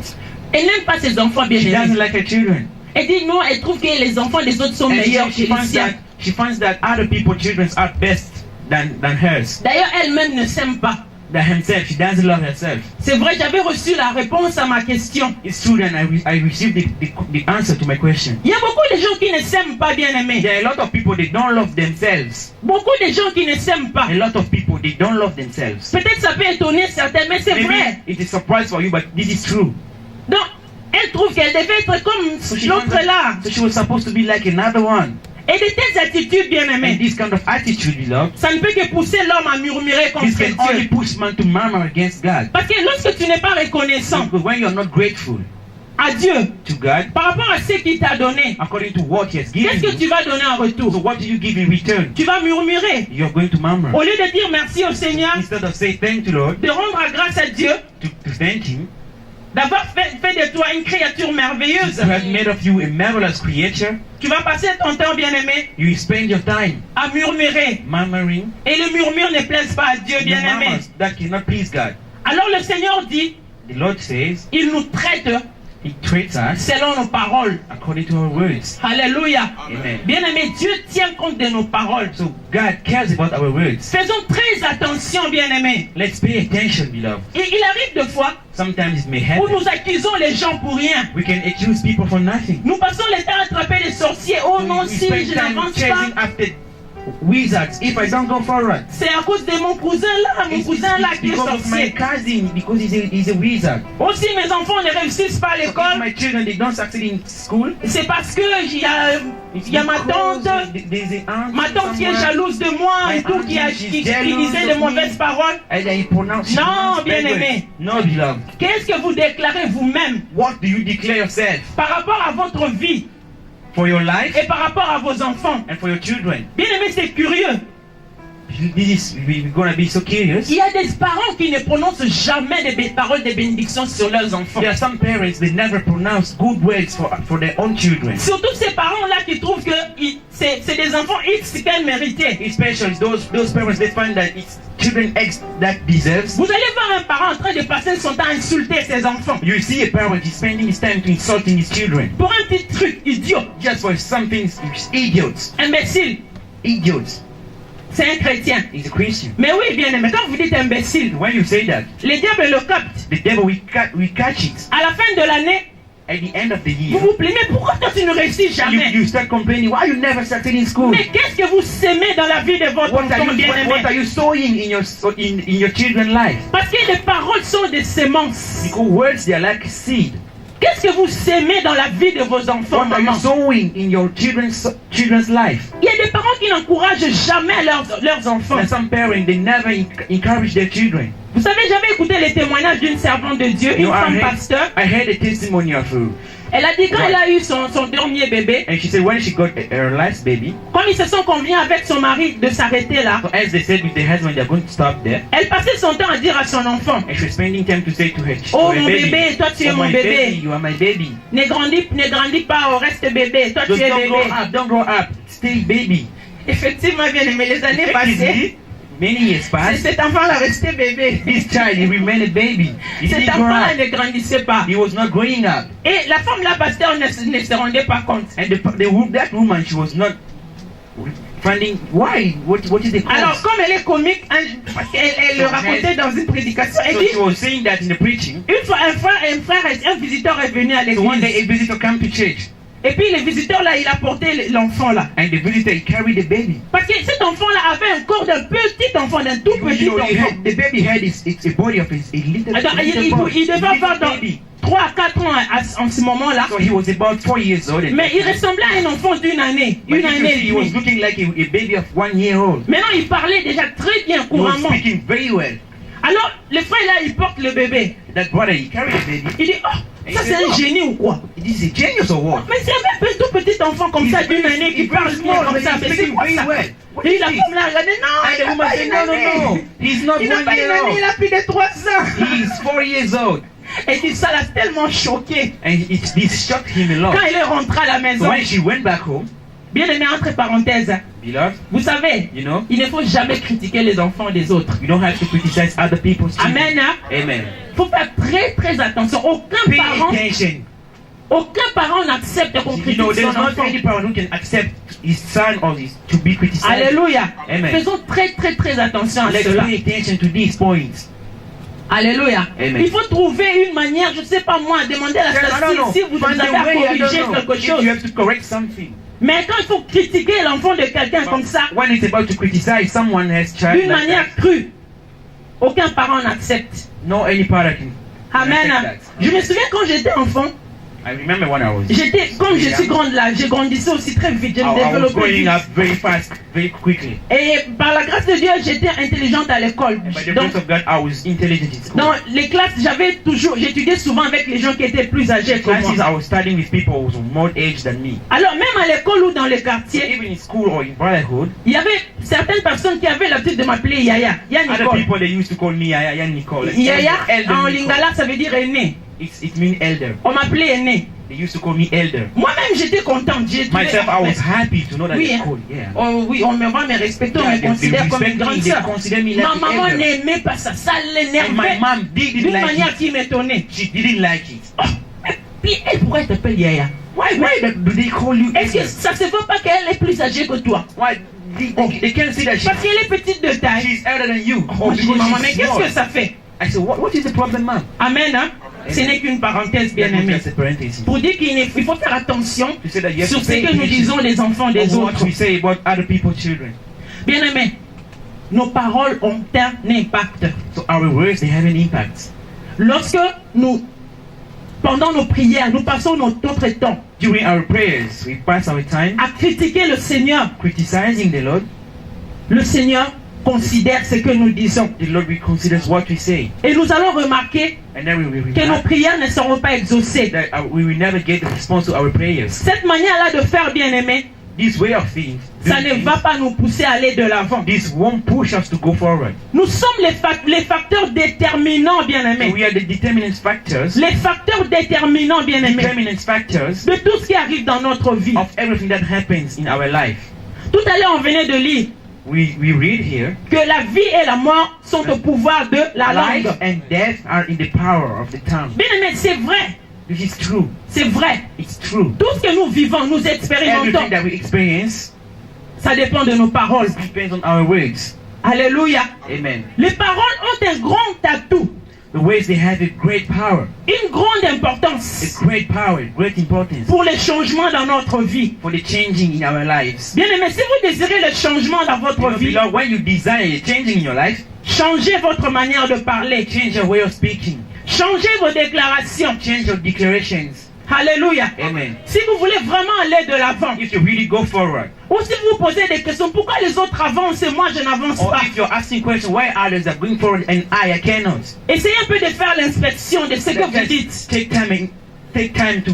Elle n'aime pas ses enfants, bien She doesn't aimés. like her children. Elle dit, non, elle trouve que les enfants des autres sont And meilleurs que she les finds siens. that she finds that other people's children are best than hers. D'ailleurs, elle-même ne s'aime pas. That herself, she doesn't love herself. C'est vrai, j'avais reçu la réponse à ma question. It's true that I received the answer to my question. Il y a beaucoup de gens qui ne s'aiment pas, bien aimés. There are a lot of people, they don't love themselves. Beaucoup de gens qui ne s'aiment pas. A lot of people, they don't love themselves. Peut-être ça peut étonner certains, mais c'est Maybe vrai. it's a surprise for you, but this is true. Donc, elle trouve qu'elle devait être comme So she l'autre là. so she was supposed to be like another one. Et de telles attitudes, bien And aimées, this kind of attitude, beloved, ça ne peut que pousser l'homme à murmurer contre this can only Dieu. push man to murmur against God. Parce que lorsque tu n'es pas reconnaissant Because when you're not grateful à Dieu to God, par rapport à ce qu'il t'a donné, according to what He has given qu'est-ce que you, tu vas donner en so retour? what do you give in return? Tu vas murmurer. You're going to murmur. Au lieu de dire merci au Seigneur, Instead of saying thank you, Lord, de rendre grâce à Dieu, to thank Him, d'avoir fait de toi une créature merveilleuse, to have made of you a marvelous creature, tu vas passer ton temps, bien aimé, you spend your time à murmurer. murmuring, Et le murmure ne plaise pas à Dieu, you bien aimé. murmurs that cannot please God. Alors le Seigneur dit, The Lord says il nous traite He treats us selon nos paroles. according to our words. Alléluia. Amen. Bien aimé, Dieu tient compte de nos paroles. So God cares about our words. Faisons très attention, bien aimé. Let's pay attention, beloved. Et il arrive de fois Sometimes it may où happen. nous accusons les gens pour rien. We can accuse people for nothing. Nous passons le temps à attraper les sorciers. Oh non, We si spend je time n'avance chasing pas, after wizards. If I don't go forward, c'est à cause de mon cousin là, mon it's cousin là qui est because of my sorcier. cousin, because he's a wizard. Aussi, mes enfants ne réussissent pas à If l'école. my children, they don't succeed in school. C'est parce que il y a ma tante, There's an aunt ma tante qui est somewhere, jalouse de moi et tout, qui disait de mauvaises paroles. and he pronounce Non, bien bad words. aimé. No, beloved. Qu'est-ce que vous déclarez vous-même What do you declare yourself par rapport à votre vie for your life et par rapport à vos enfants? and for your children? Bien aimé, c'est curieux. We're gonna be so curious. Il y a des parents qui ne prononcent jamais des paroles de bénédiction sur leurs enfants. There are some parents, they never pronounce good words for their own children. Surtout ces parents-là qui trouvent que c'est des enfants X qu'elles méritaient. Especially those parents, they find that it's children X that deserves. Vous allez voir un parent en train de passer son temps à insulter ses enfants. You see a parent is spending his time to insulting his children Pour un petit truc idiot, just for something. Idiots, imbécile, idiots. c'est un chrétien. He's a Christian. Mais oui, bien aimé, quand vous dites imbécile, When you say that, les diables le captent. the devil we catch it. À la fin de l'année, at the end of the vous year, vous plaignez, pourquoi toi tu ne réussis jamais? you start complaining, why you never started in school? Mais qu'est-ce que vous sémez dans la vie de votre What enfant are bien-aimé? you sowing in your children's life? Parce que les paroles sont des semences. Because words, they are like seed. Qu'est-ce que vous sémez dans la vie de vos enfants, What are you maman? sowing in your children's life? Il y a des parents qui n'encouragent jamais leurs enfants. And some parents, they never encourage their children. Vous savez, j'avais écouté les témoignages d'une servante de Dieu, une femme pasteur. I heard a testimony of her. Elle a dit quand elle a eu son dernier bébé, And she said when she got her last baby, comme ils se sont convenus avec son mari de s'arrêter là, so as they said with the husband, they're going to stop there. elle passait son temps à dire à son enfant, And she was spending time to say to her, oh to her mon baby, bébé, toi tu es oh mon my bébé. baby, you are my baby. Ne grandis pas, reste bébé, toi tu Just es don't grow bébé. up, don't grow up, stay baby. Effectivement, bien aimé, les années passées, Effectively, many years passed. cet enfant-là restait bébé. This child, he remained a baby. He Cet didn't grow enfant-là up. ne grandissait pas. He was not growing up. Et la femme, la pasteur, ne se rendait pas compte. And that woman, she was not finding why. What is the cause? Alors, comme elle est comique, parce qu'elle le racontait dans une prédication, elle So dit, she was saying that in the preaching. une fois un visiteur est venu à So one day l'église. a visitor came to church. Et puis le visiteur là, il a porté l'enfant là. And the visitor, he carried the baby. Parce que cet enfant là avait un corps d'un petit enfant, d'un tout petit You know, enfant. the baby had it's a body of a little, Alors, little boy, il devait avoir little baby. 3 à 4 ans en ce moment-là. So he was about 4 years old. Mais il ressemblait à un enfant d'une année. But Une you année see, et he was demie. looking like a baby of 1 year old. Maintenant, il parlait déjà très bien, He was couramment. speaking very well. Alors, le frère là, il porte le bébé. That brother, he carried the baby. Il dit, oh, ça c'est un génie ou quoi? This is a genius or what? Mais c'est même un tout petit enfant comme ça d'une année qui parle bien comme ça. Mais c'est quoi ça? Et la femme l'a regardé, And the non, woman said, no. He's not il n'a 1 pas une year année, old. il a plus de 3 ans. He's 4 years old. Et puis ça l'a tellement choqué. And this shocked him a lot. Quand il est rentré à la maison, So when she went back home, bien aimé entre parenthèses, beloved, vous savez, you know, il ne faut jamais critiquer les enfants des autres. you don't have to criticize other people's children. Amen. Hein? Amen. Il faut faire très très attention. Pay attention. Aucun parent n'accepte qu'on You critique know, son there's not enfant. any parent who can accept his son or his to be criticized. Alléluia. Amen. Faisons très très très attention à Let's cela. pay attention to these points. Alléluia. Amen. Il faut trouver une manière, je ne sais pas moi, demander à la I don't know. statistique si vous Find avez a à way, I corriger don't know. quelque If chose. you have to correct something. Mais quand il faut critiquer l'enfant de quelqu'un comme ça, When it's about to criticize someone has child d'une like manière that, crue, aucun parent n'accepte. no any parent can Amen. accept that. Je me souviens quand j'étais enfant, I remember when I was comme je young, suis grande là, j'ai grandissé aussi très vite, je me I was développais growing vite. up very fast, very quickly. Et par la grâce de Dieu, j'étais intelligente à l'école. And by the Donc, grace of God, I was intelligent in school. dans les classes, j'étudiais souvent avec les gens qui étaient plus âgés que Classes, moi. I was studying with people who were more aged than me. Alors même à l'école ou dans les So quartiers, even in school or in brotherhood, il y avait certaines personnes qui avaient l'habitude de m'appeler Yaya. other Nicole. people they used to call me Yaya Nicole. Yaya, Elder en Nicole. lingala, ça veut dire aîné. It means elder. On m'appelait aîné. They used to call me elder. Moi-même, j'étais contente. Myself, I was happy to know that Oui, they hein. called. Yeah. Oh, oui, on va me respecter, on Yeah, me they considère comme respect une me, grande they sœur. consider me like Ma an maman elder. n'aimait pas ça, ça And my l'énervait mom didn't d'une like manière it. qui m'étonnait. She didn't like it. Oh, puis elle pourrait t'appeler Yaya. Why do they call you Est-ce que elder? ça se voit pas qu'elle est plus âgée que toi? Why? They can't say that Parce qu'elle est petite de taille. she's elder than you. Oh, Or je dis, because maman, mais she's qu'est-ce small. que ça fait? I said, what is the problem, mom? Amen, hein? Ce n'est qu'une parenthèse bien aimée. That's a parenthesis. Pour dire qu'il faut faire attention To say that you have sur to ce pay que nous attention disons les enfants des of what autres. we say about other people's children. Bien aimé, nos paroles ont un impact. So our words, they have an impact. Lorsque pendant nos prières, nous passons notre temps During our prayers, we pass our time à critiquer le Seigneur. criticizing the Lord. Le Seigneur considère ce que nous disons. The Lord considers what we say. Et nous allons remarquer And then we will que nos remark prières ne seront pas exaucées. that we will never get the response to our prayers. Cette manière-là de faire, bien aimé, This way of things, ça ne va pas nous pousser à aller de l'avant. this won't push us to go forward. Nous sommes les facteurs déterminants, bien aimés. We are the determinant factors, Les facteurs déterminants, bien aimés, determinant factors de tout ce qui arrive dans notre vie. of everything that happens in our life. Tout à l'heure, on venait de lire We read here, que la vie et la mort sont au pouvoir de la life langue. and death are in the power of the tongue. Bien aimé, c'est vrai. This is true. C'est vrai. It's true. Tout ce que nous vivons, nous expérimentons, Everything that we experience ça dépend de nos paroles. depends on our words. Alléluia. Amen. Les paroles ont un grand atout. The ways they have a great power. une grande importance A great power, great importance. pour les changements dans notre vie. For the changing in our lives. Bien aimé, si vous désirez le changement dans votre vie, Beloved, when you desire changing in your life, changez votre manière de parler, change your way of speaking. changez vos déclarations. Change your declarations. Alléluia. Amen. Si vous voulez vraiment aller de l'avant, If you really go forward, ou si vous vous posez des questions, pourquoi les autres avancent et moi je n'avance or pas? if you're asking questions, why others are going forward and I cannot? Essayez un peu de faire l'inspection de ce que vous dites. Just take time to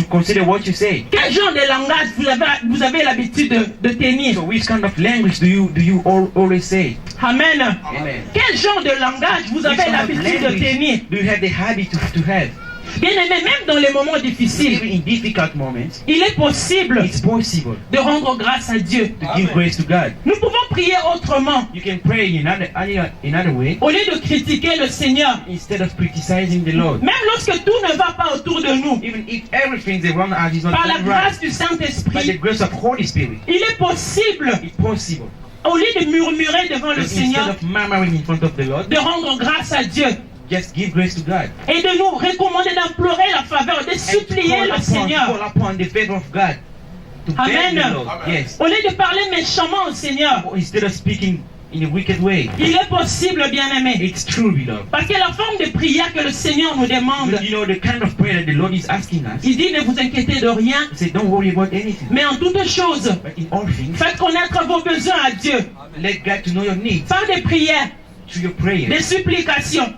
consider what you say. Quel genre de langage vous avez l'habitude de tenir? So which kind of language do you always say? Amen. Amen. Quel genre de langage vous Which avez kind of l'habitude de tenir? language do you have the habit to have? Bien aimé, même dans les moments difficiles, Even in difficult moments, il est possible it's possible de rendre grâce à Dieu. to give grace to God. Nous pouvons prier autrement. You can pray in another way Au lieu de critiquer le Seigneur, instead of criticizing the Lord. même lorsque tout ne va pas autour de nous, Even if everything's around us is not par la going right, grâce du by the Saint-Esprit, grace of Holy Spirit, il est possible, it's possible. au lieu de murmurer devant le But instead Seigneur, of murmuring in front of the Lord, de rendre grâce à Dieu just give grace to God. et de nous recommander d'implorer la faveur, de And supplier le to Seigneur. call upon the favor of God. To beg Amen. the Lord. Yes. Au lieu de parler méchamment au Seigneur, Instead of speaking in a wicked way. il est possible, bien-aimé. It's true, beloved. Parce que la forme de prière que le Seigneur nous demande, You know the kind of prayer that the Lord is asking us. il dit ne vous inquiétez de rien, He said, don't worry about anything. mais en toutes choses, But in all things, faites connaître vos besoins à Dieu let God to know your needs par des prières, through your prayers. des supplications,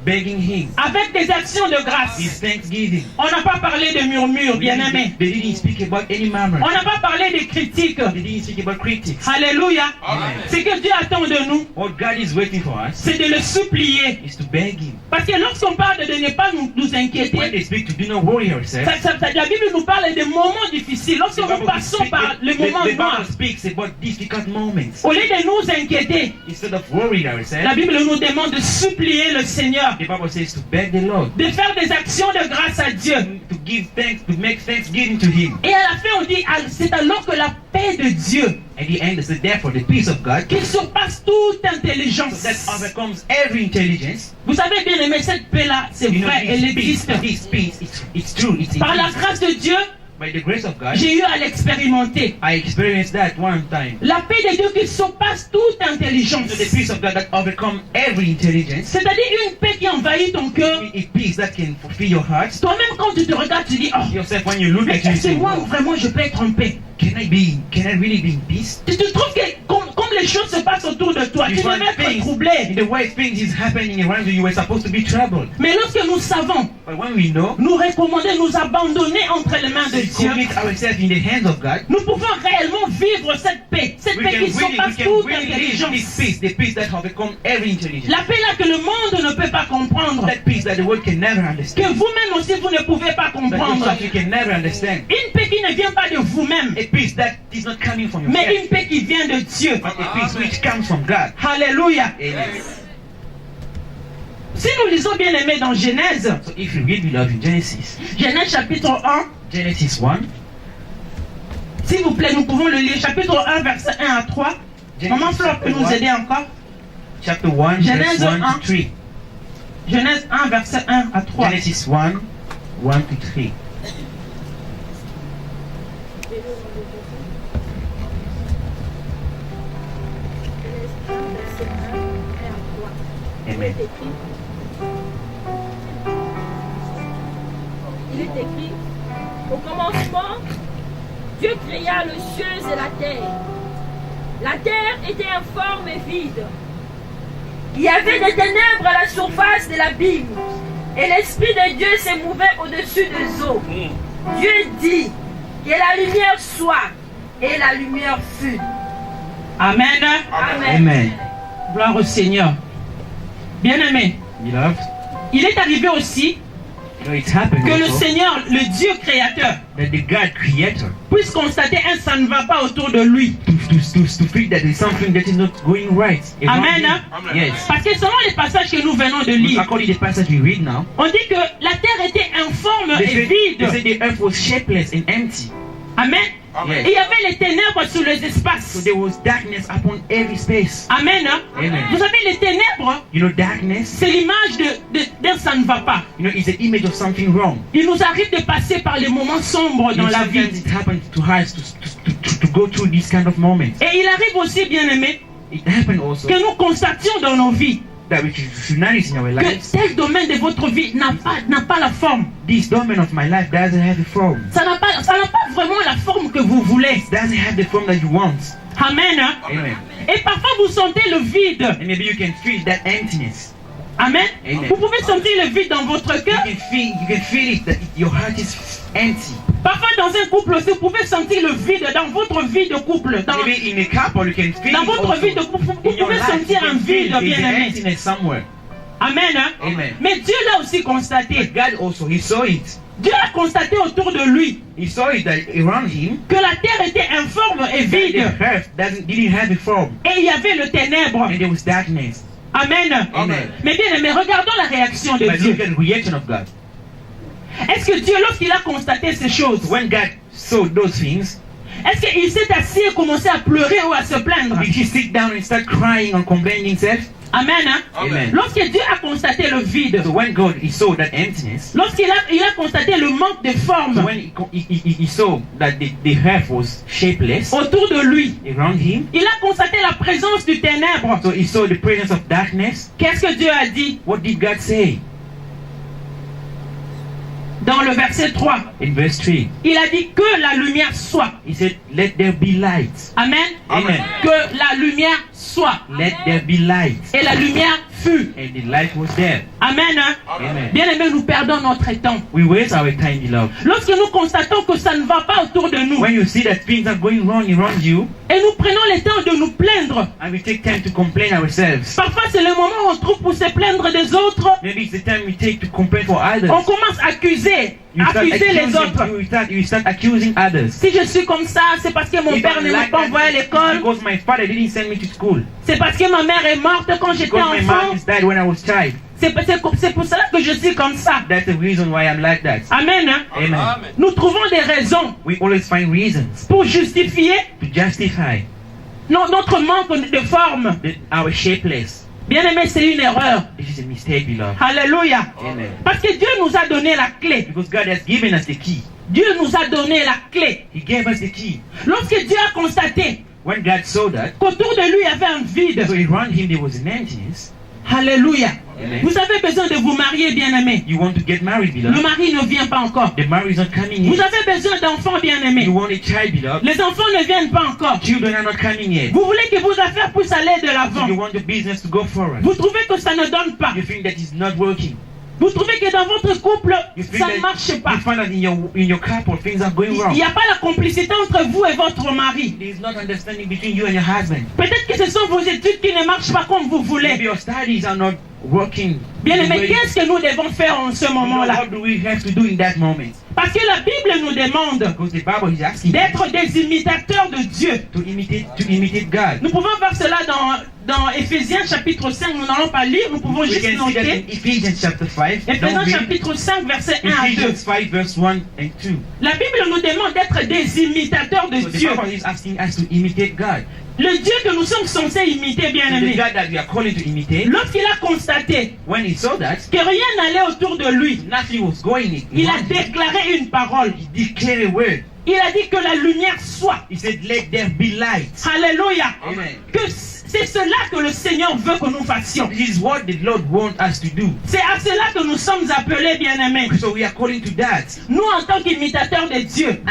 Begging Him. avec des actions de grâce. His thanksgiving. On n'a pas parlé de murmures, bien-aimé. They didn't speak about any murmur. On n'a pas parlé de critiques. They didn't speak about critics. Alléluia. Amen. Ce que Dieu attend de nous, What God is waiting for us c'est de le supplier. is to beg Him. Parce que lorsqu'on parle de ne pas nous When inquiéter, they speak to do not worry yourself, la Bible nous parle des moments difficiles. Lorsque the nous Bible passons speak- par les the moments Bible noirs, speaks about difficult moments. au lieu de nous inquiéter, Instead of worrying la ourselves, Bible nous demande de supplier le Seigneur, the Bible says to beg the Lord, de faire des actions de grâce à Dieu. to give thanks, to make thanksgiving to Him. Et à la fin, on dit, c'est alors que la paix de Dieu, At the end, it's therefore the peace of God qui surpasse toute intelligence. that overcomes every intelligence. Vous savez bien aimé, cette paix-là, c'est You know, vrai, elle existe. this peace, it's true, it's Par la exists. grâce de Dieu, By the grace of God, j'ai eu à l'expérimenter. I experienced that one time. La paix de Dieu qui surpasse toute intelligence. So the peace of God that overcomes every intelligence, C'est-à-dire une paix qui envahit ton cœur. a peace that can fulfill your heart. Toi-même, quand tu te regardes, tu dis, oh, Yourself, when you look mais at you, you est-ce say, que moi, wow, vraiment, je peux être en paix? can I really be in peace? Tu trouves que comme les choses se passent autour de toi, tu You devais find être things, troublé. the way things is happening around you, you were supposed to be troubled. Mais lorsque nous savons, But when we know, nous recommander, nous abandonner entre les mains de we Dieu, commit ourselves in the hands of God, nous pouvons réellement vivre cette paix qui surpasse toute live this intelligence. peace, the peace that overcomes every intelligence. La paix là que le monde ne peut pas comprendre, That peace that the world can never que understand. vous-même aussi vous ne pouvez pas That comprendre. yourself you can never understand. Une paix qui ne vient pas de vous-même, A peace that is not coming from mais yourself, une paix qui vient de Dieu. but a peace which comes from God. Alléluia. Amen. Si nous lisons bien aimé dans Genèse, So if you read beloved in Genesis, Genèse chapitre 1, Genesis 1, s'il vous plaît, nous pouvons le lire, chapitre 1, verset 1 à 3. Maman Fleur peut nous aider encore. chapter 1, Genèse verse 1 1. to 3. Genèse 1, verset 1 à 3. Genesis 1, 1 to 3. Amen. Il est écrit, au commencement, Dieu créa les cieux et la terre. La terre était informe et vide. Il y avait des ténèbres à la surface de l'abîme, et l'Esprit de Dieu s'émouvait au-dessus des eaux. Dieu dit, que la lumière soit, et la lumière fut. Amen. Amen. Amen. Gloire au Seigneur. Bien-aimé, Beloved, il est arrivé aussi you know, it's happened que le also Seigneur, le Dieu créateur, that the God creator, puisse constater ça ne va pas autour de lui. to feel that there's something that is not going right. around Amen. him. Yes. Parce que selon les passages que nous venons de lire, According to the passage we read now, on dit que la terre était informe et they vide. said the earth was shapeless and empty. Amen. Et il y avait les ténèbres sur les espaces. So there was darkness upon every space. Amen. Amen. Vous savez, les ténèbres, You know, darkness, c'est l'image d'un ça ne va pas. you know, is the image of something wrong. Il nous arrive de passer par les moments sombres dans la vie. Sometimes it happens to us to go through these kind of moments. Et il arrive aussi, bien aimé, It happened also que nous constations dans nos vies that we should notice in our que lives. tel domaine de votre vie n'a pas la forme. This domain of my life doesn't have the form. Ça n'a pas vraiment la forme que vous voulez. Doesn't have the form that you want. Amen. Hein? Amen. Et parfois vous sentez le vide. And maybe you can feel that emptiness. Amen. Amen. Vous pouvez sentir le vide dans votre cœur. You can feel it that your heart is empty. Parfois dans un couple aussi, vous pouvez sentir le vide dans votre vie de couple. Maybe in a couple you can feel Dans it votre also. vie de couple, vous In your pouvez life, you sentir un can feel vide, there's bien an aimé. emptiness somewhere. Amen. Hein? Amen. Mais Dieu l'a aussi constaté. But God also, He saw it. Dieu a constaté autour de lui He saw it that around Him, que la terre était informe et that vide. the earth didn't have a form. Et il y avait le ténèbre. And there was darkness. Amen. Amen. Mais bien aimé, regardons la réaction de But Dieu. look at the reaction of God. Est-ce que Dieu, lorsqu'il a constaté ces choses, When God saw those things, est-ce qu'il s'est assis et commencé à pleurer ou à se plaindre? did He sit down and start crying and complaining Himself? Amen. Hein? Amen. Lorsque Dieu a constaté le vide, So when God He saw that emptiness, lorsqu'il a constaté le manque de forme so when he saw that the earth was shapeless autour de lui, around Him, il a constaté la présence du ténèbre. so He saw the presence of darkness. Qu'est-ce que Dieu a dit What did God say? dans le verset 3? In verse 3, Il a dit que la lumière soit. He said, "Let there be light." Amen. Amen. Que la lumière soit. Let there be light. Et la lumière fut. And the light was there. Amen. Hein? Amen. Bien aimé, nous perdons notre temps. We waste our time, beloved. Lorsque nous constatons que ça ne va pas autour de nous, When you see that things are going wrong around you, et nous prenons le temps de nous plaindre, and we take time to complain ourselves, parfois c'est le moment où on trouve pour se plaindre des autres, maybe it's the time we take to complain for others. on commence à accuser les autres. You start accusing others. Si je suis comme ça, c'est parce que mon If père I'm ne m'a like pas that, envoyé à it's l'école, because my father didn't send me to school. c'est parce que ma mère est morte quand j'étais Because my enfant, mom has died when I was child. c'est pour cela que je suis comme ça. That's the reason why I'm like that. Amen. Hein? Amen. Nous trouvons des raisons We always find reasons pour justifier to justify notre manque de forme. our shapeless. Bien aimé, c'est une erreur. This is a mistake, beloved. Alléluia. Amen. Parce que Dieu nous a donné la clé. Because God has given us the key. Dieu nous a donné la clé. He gave us the key. Lorsque Dieu a constaté When God saw that, qu'autour de lui il y avait un vide. so around Him there was an emptiness. Alléluia. Amen. Vous avez besoin de vous marier, bien-aimé. You want to get married, Le beloved. mari ne vient pas encore. The marriage is not coming Vous yet. avez besoin d'enfants, bien-aimés. You want a child, beloved. Les enfants ne viennent pas encore. Children are not coming yet. Vous voulez que vos affaires puissent aller de So l'avant. you want the business to go forward. Vous trouvez que ça ne donne pas. You think that it's not working. Vous trouvez que dans votre couple, You think ça ne that marche pas. you find that in your couple things are going Il wrong. n'y a pas la complicité entre vous et votre mari. There is not understanding between you and your husband. Peut-être que ce sont vos études qui ne marchent pas comme vous Maybe voulez. your studies are not working. Bien the aimé, way- qu'est-ce que nous devons faire en ce You know, moment-là? what do we have to do in that moment? Parce que la Bible nous demande Because the Bible is asking d'être des imitateurs de Dieu. to imitate God. Nous pouvons voir cela dans Éphésiens chapitre 5. Nous n'allons pas lire, nous pouvons We juste can see that noter. in Ephesians chapter 5. Éphésiens Don't read chapitre 5, versets 1 à 2. Ephesians 5 verse 1 and 2. La Bible nous demande d'être des imitateurs de So the Dieu. Bible is asking us to imitate God. Le Dieu que nous sommes censés imiter, bien So the aimé. God that we are calling to imitate, Lorsqu'il a constaté when he saw that, que rien n'allait autour de lui, nothing was going. il a déclaré une parole. He declared a word. Il a dit que la lumière soit. He said, "Let there be light." Alléluia. Amen. Que c'est cela que le Seigneur veut que nous fassions. This is what the Lord wants us to do. C'est à cela que nous sommes appelés, bien-aimés. So we are calling to that. Nous, en tant qu'imitateurs de Dieu,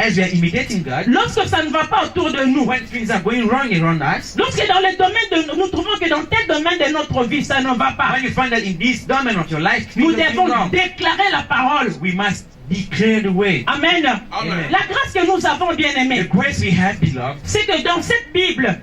As we are imitating God, lorsque ça ne va pas autour de nous, when things are going wrong around us, lorsque dans les domaines nous trouvons que dans tel domaine de notre vie, ça ne va pas, when you find that in this domain of your life, nous things are devons going wrong, déclarer la parole. we must declare the way. Amen. Amen. La grâce que nous avons, The bien-aimés, grace we have, beloved, c'est que dans cette Bible,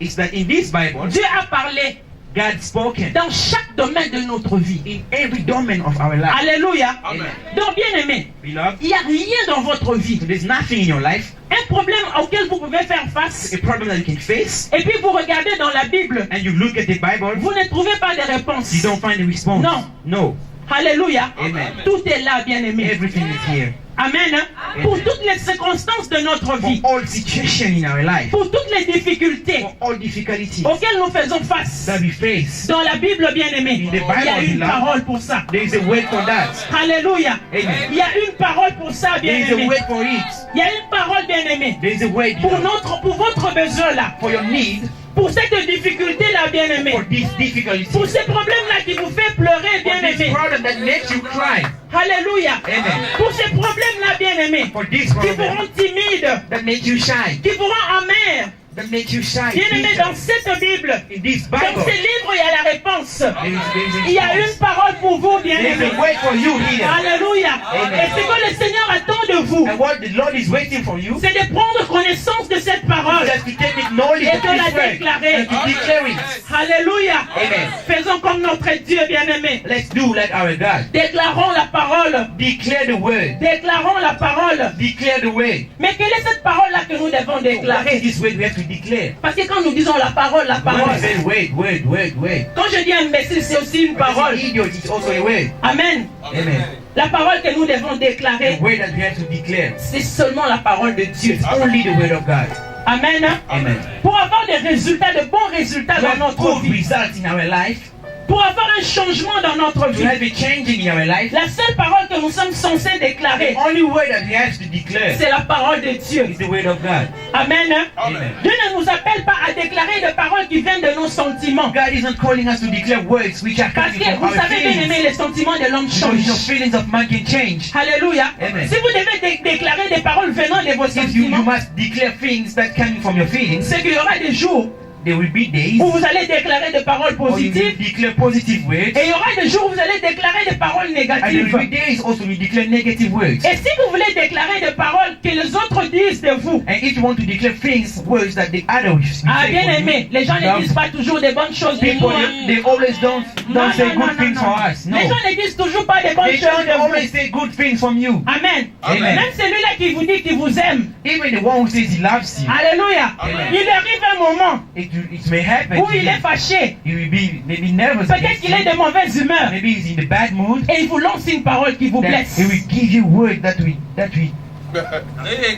is that in this Bible, Dieu a parlé God spoken dans chaque domaine de notre vie. in every domain of our life. Alléluia. Amen. Donc, bien-aimés, Beloved, il n'y a rien dans votre vie. so there's nothing in your life, Un problème auquel vous pouvez faire face. a problem that you can face, Et puis vous regardez dans la Bible, and you look at the Bible, vous ne trouvez pas de réponse. you don't find the response. No. No. Alléluia. Amen. Tout est là, bien-aimé. Everything is here. Amen. Pour toutes les circonstances de notre vie, for all situations in our life, pour toutes les difficultés for all difficulties auxquelles nous faisons face. that we face. Dans la Bible, bien-aimée, il y a une parole pour ça. There is a word for that. Alléluia. Amen. Il y a une parole pour ça, There is a bien-aimé. word for it. Il y a une parole, bien-aimée, There is a word pour votre besoin là, for your need, pour cette difficulté là, bien-aimé, for this difficulty, pour ces problèmes là qui vous fait pleurer, for this bien-aimé. problem that makes you cry, Alléluia. Amen. Pour ces problèmes là, bien-aimé, for this qui vous problem rendent timide, that makes you shy, qui vous rendent amer. that makes you shy. Bien-aimé, dans cette Bible, In this dans Bible, ces livres, il y a la réponse. there is Il y a une parole pour vous, there is bien-aimé. a word for you here. Alléluia. Amen. Et ce que le Seigneur attend de vous, And what the Lord is waiting for you c'est de prendre connaissance de cette parole. is to take the knowledge Et of de la this word déclarer. and to declare it. Alléluia. Amen. Faisons comme notre Dieu bien-aimé. Let's do like our God. Déclarons la parole. Declare the word. Déclarons la parole. Declare the word. Mais quelle est cette parole-là que nous devons What is déclarer? this word we have to declare? Parce que quand nous disons la parole, When we say word. quand je dis imbécile, c'est aussi une When we parole. say idiot, it's also a word. Amen. Amen. La parole que nous devons déclarer, The word that we have to declare. c'est seulement la parole de Dieu. It's only the word of God. Amen. Amen. Pour avoir des résultats, de bons résultats To dans have notre good vie, results in our life, pour avoir un changement dans notre to vie, have a changing in our life, la seule parole que nous sommes censés déclarer, the only word that we have to declare c'est la parole de Dieu. is the word of God. Amen. Amen. Dieu ne nous appelle pas à déclarer des paroles qui viennent de nos sentiments. God isn't calling us to declare words which are Parce coming que from vous our savez, bien aimé, feelings. les sentiments de l'homme Because your changent. feelings of man can change. Alléluia. Amen. Si vous devez déclarer des paroles venant de vos If you sentiments, must declare things that come from your feelings, c'est qu'il y aura des jours there will be days où vous allez déclarer des paroles or you will positives declare positive words, et il y aura des jours où vous allez déclarer des paroles and there négatives. will be days also you declare negative words. Et si vous voulez déclarer des paroles que les autres disent de vous, And if you want to declare things, words that the others ah say bien for you, aimé, les gens ne disent pas toujours des bonnes choses de nous. people, Hein. they always don't Non, say non, good non, things non, for non. us. No, Les gens ne disent toujours pas des bonnes they choses don't de always vous. say good things from you. Amen. Amen. Même celui-là qui vous dit qu'il vous aime. Even the one who says he loves you, Alléluia. Amen. Il arrive un moment it may happen. où to il you. est fâché. He will be maybe nervous. Peut-être against qu'il est you. de mauvaise humeur. Maybe he's in the bad mood. Et il vous lance une parole qui vous That blesse. he will give you word that will hurt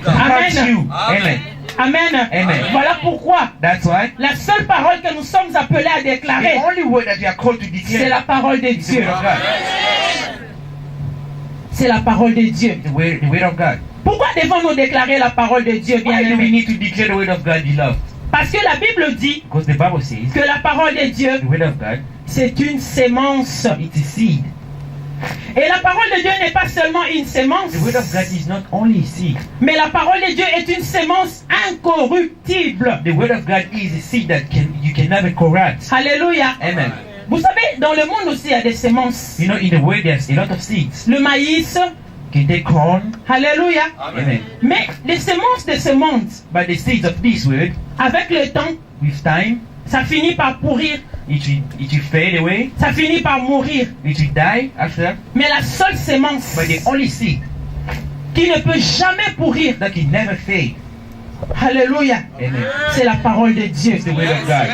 Amen. you. Amen. Amen. Amen. Voilà pourquoi That's why la seule parole que nous sommes appelés à the déclarer, only word that we are called to c'est declare la parole de is the Dieu. word of God. C'est la parole de Dieu. The word of God. Pourquoi devons-nous déclarer la parole de Dieu, bien Why do we aimé? need to declare the word of God, beloved? Parce que la Bible dit Because the Bible says que la parole de Dieu, the word of God, c'est une sémence. it's a seed. Et la parole de Dieu n'est pas seulement une sémence, The word of God is not only a seed. mais la parole de Dieu est une sémence incorruptible. The word of God is a seed that you can never corrupt. Alléluia. Amen. Vous savez, dans le monde aussi, il y a des sémences. You know, in the world there's a lot of seeds. Le maïs, You can take corn. alléluia. Amen. Mais les sémences de ce monde, But the seeds of this word, avec le temps, with time, ça finit par pourrir, it will fade away. ça finit par mourir. It will die after. Mais la seule sémence But the only seed qui ne peut jamais pourrir, that can never fade, alléluia, amen, c'est la parole de Dieu. is the word of God.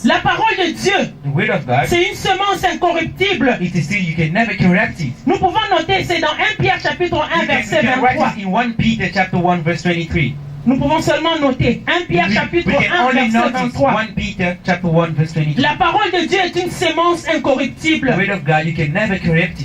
La parole de Dieu, The word of God, c'est une semence incorruptible. it's a seed you can never corrupt it. Nous pouvons noter, c'est dans 1 Pierre chapitre 1 You verset can 23. write it in 1 Peter chapter 1 verse 23. Nous pouvons seulement noter 1 Pierre chapitre We can 1 only verset notice 23. 1 Peter chapter 1 verse 23. La parole de Dieu est une sémence The incorruptible. word of God, you can never corrupt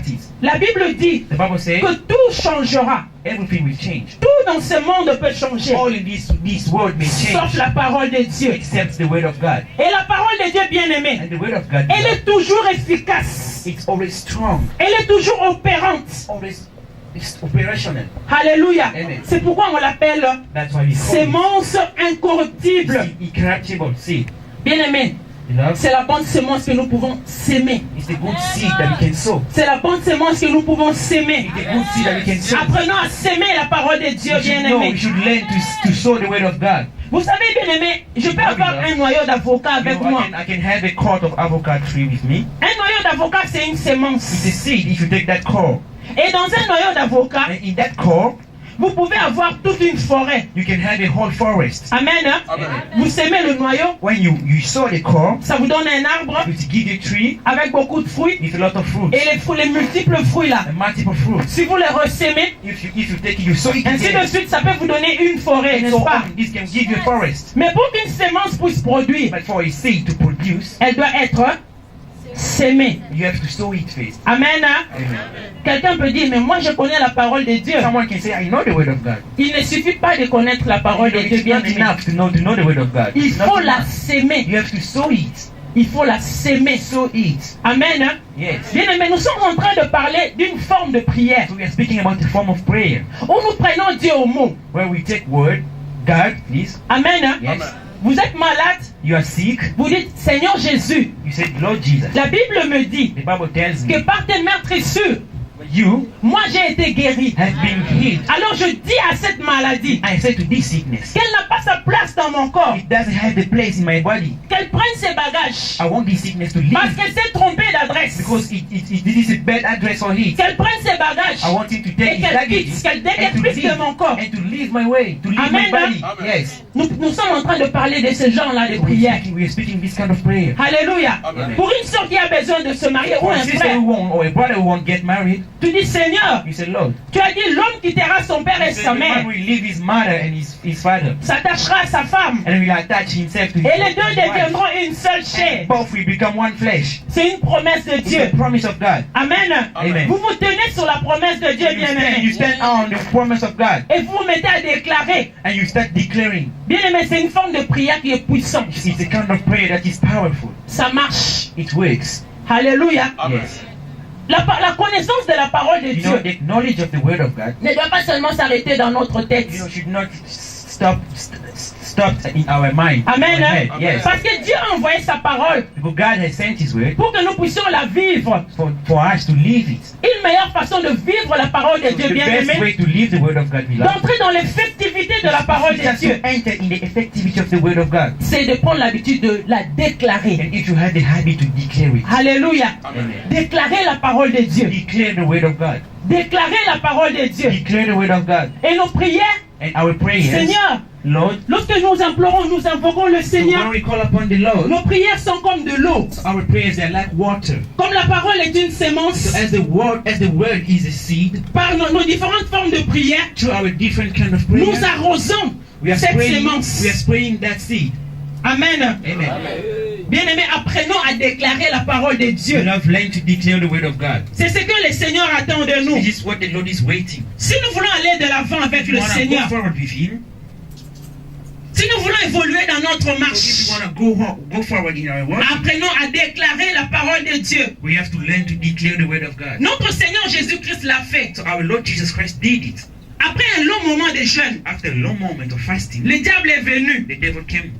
it. La Bible dit The Bible says que tout changera. everything will change. Tout dans ce monde peut changer. All in this world may Sauf change la parole de Dieu. except the word of God. Et la parole de Dieu, bien aimée, And the word of God, elle est toujours efficace. it's always strong, Elle est toujours opérante. always it's operational. Alléluia. Amen. C'est pourquoi on l'appelle That's why we call sémence it incorruptible. incorruptible seed. Bien aimé, Beloved, c'est la bonne sémence que nous pouvons s'aimer. it's the good seed that we can sow. C'est la bonne sémence que nous pouvons s'aimer. It's the good seed that we can sow. Apprenons à s'aimer la parole de Dieu, We bien should know, we aimé. should learn to sow the word of God. Vous savez, bien aimé, je peux avoir un noyau d'avocat You avec know, moi. I can have a cord of avocado tree with me. Un noyau d'avocat, c'est une It's sémence. a seed if you take that cord. Et dans un noyau d'avocat, And in that cord, Vous pouvez avoir toute une forêt. You can have a whole forest. Amen. Hein? Vous semez le noyau, When you sow the core, ça vous donne un arbre it give you a tree avec beaucoup de fruits. with a lot of fruits, Et les multiples fruits là, and multiple fruits. si vous les ressemez, If you take it, you sow it ainsi de again. suite, ça peut vous donner une forêt, And n'est-ce so pas? on, this can give you a forest. Mais pour qu'une sémence puisse produire, But for a seed to produce, elle doit être sémée. you have to sow it first. Amen. Hein? Amen. Quelqu'un peut dire, mais moi je connais la parole de Dieu. Someone can say, I know the word of God. Il ne suffit pas de connaître la parole de Dieu, It's bien not aimé. enough to know the word of God. Il It's not faut la enough. sémer. You have to sow it. Il faut la sémer. Sow it. Amen. Hein? Yes. Bien aimé, nous sommes en train de parler d'une forme de prière So we are speaking about a form of prayer où nous prenons Dieu au mot. where we take word, God, please. Amen. Hein? Yes. Vous êtes malade, You are sick. vous dites Seigneur Jésus. You say, Lord Jesus. La Bible me dit The Bible tells que me par tes meurtrissures, you moi j'ai été guéri. have been healed. Alors je dis à cette maladie I say to this sickness, qu'elle n'a pas sa place dans mon corps, it doesn't have the place in my body. qu'elle prenne ses bagages I want this sickness to parce leave qu'elle s'est trompée d'adresse, because this is a bad address for it. qu'elle prenne ses bagages I want him to et take his qu'elle baggage quitte, qu'elle and to déguerpisse de mon corps. leave my way, to leave Amen, my body. hein? Yes. Nous sommes en train de parler de ce genre-là de prière. We are speaking this kind of prayer. Alléluia. Pour une soeur qui a besoin de se marier ou For un a sister frère, who won't, or a brother who won't get married, tu dis Seigneur, you say, Lord, tu as dit l'homme quittera son père et you say, sa the mère, man will leave his mother and his father s'attachera à sa femme and will attach himself to his et les deux wife. deviendront une seule chair. Both will become one flesh. C'est une promesse de It's Dieu. the promise of God. Amen. Amen. Vous vous tenez sur la promesse de Dieu, You bien you aimé. stand on the promise of God Et vous vous mettez à déclarer. and you start declaring. Bien aimé, c'est une forme de prière qui est puissante. It's a kind of prayer that is powerful. Ça marche. It works. Alléluia. Yes. La connaissance de la parole de You know, Dieu the knowledge of the word of God, ne doit pas seulement s'arrêter dans notre tête. should not stop in our mind. Amen. Our Hein? head. Yes. Parce que Dieu a envoyé sa parole Because God has sent His word pour que nous puissions la vivre. for us to live it. Une meilleure façon de vivre la parole de So Dieu, the bien best aimé, way to live the word of God, beloved, d'entrer dans l'effectivité de la parole de is Dieu, to enter in the effectivity of the word of God. c'est de prendre l'habitude de la déclarer. And if you have the habit to declare it, Alléluia. Amen. Déclarer la parole de Dieu. Declare the word of God. Déclarer la parole de Dieu. Declare the word of God. Et nos prières, And our prayers, Seigneur, Lord, lorsque nous implorons, nous invoquons le so when Seigneur, we call upon the Lord, nos prières sont comme de l'eau. our prayers are like water. Comme la parole est une sémence, So as the word is a seed, par nos différentes formes de prière, through our different kind of nous prayers, arrosons we are cette spraying sémence. that seed. Amen. Amen. Bien-aimés, apprenons à déclarer la parole de Dieu. Love, learn to declare the word of God. C'est ce que le Seigneur attend de nous. This is what the Lord is waiting. Si nous voulons aller de l'avant avec If you le want to go Seigneur, forward with Him, si nous voulons évoluer dans notre if you marche, want to go forward in our work, apprenons à déclarer la parole de Dieu. we have to learn to declare the word of God. Notre Seigneur Jésus-Christ l'a fait. So our Lord Jesus Christ did it. Après un long moment de jeûne, After a long moment of fasting, le diable est venu. the devil came.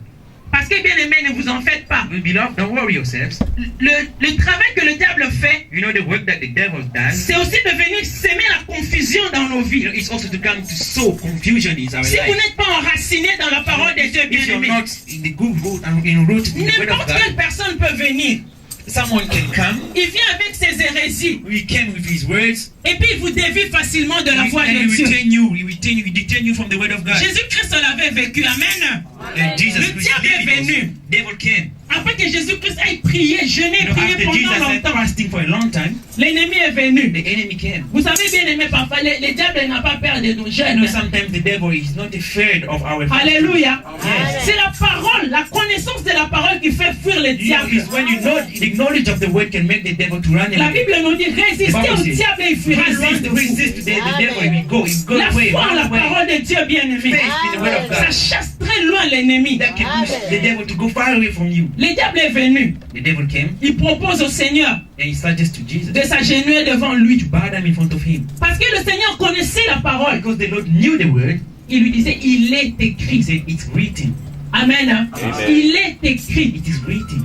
Parce que bien aimé, ne vous en faites pas. Beloved, don't worry yourselves. Le travail que le diable fait, You know the work that the devil does. c'est aussi de venir semer la confusion dans nos vies. It's also to come to sow confusion in our Si vous life. n'êtes pas enraciné dans la parole de Dieu, bien If you're aimé, not in the good root and in root in the word of n'importe quelle God, personne peut venir. someone can come. Il vient avec ses hérésies He came with his words. et puis il vous dévie facilement de la voie And de he Dieu. return you from the word of God. Jésus-Christ l'avait vécu. Amen. And Jesus Le Christ diable est did it venu. also. Devil came. Après que Jésus-Christ ait prié, jeûné, You know, prié after Jesus pendant had longtemps, fasting for a long time, l'ennemi est venu. the enemy came. Vous savez bien aimé, parfois, le diable n'a pas peur de nos You jeûnes. know, sometimes the devil is not afraid of our fasting. Alléluia. Yes. C'est la parole, la connaissance de la parole qui fait fuir le You know, diable. it's when you know the knowledge of the word can make the devil to run La away. Bible nous dit résistez au diable et il fuira loin de vous. Resist the devil, he will go. He will go La away. foi en la Run away. parole de Dieu, bien aimé, Faith in the word of ça God. chasse très loin l'ennemi. That can push the devil to go far away from you. Le diable est venu. The devil came Il propose au Seigneur and he suggests to Jesus de s'agenouiller devant lui. to bow down in front of him. Parce que le Seigneur connaissait la parole. Because the Lord knew the word, Il lui disait, il est he écrit. said, it's written. Amen. Hein? Il est écrit. It is written.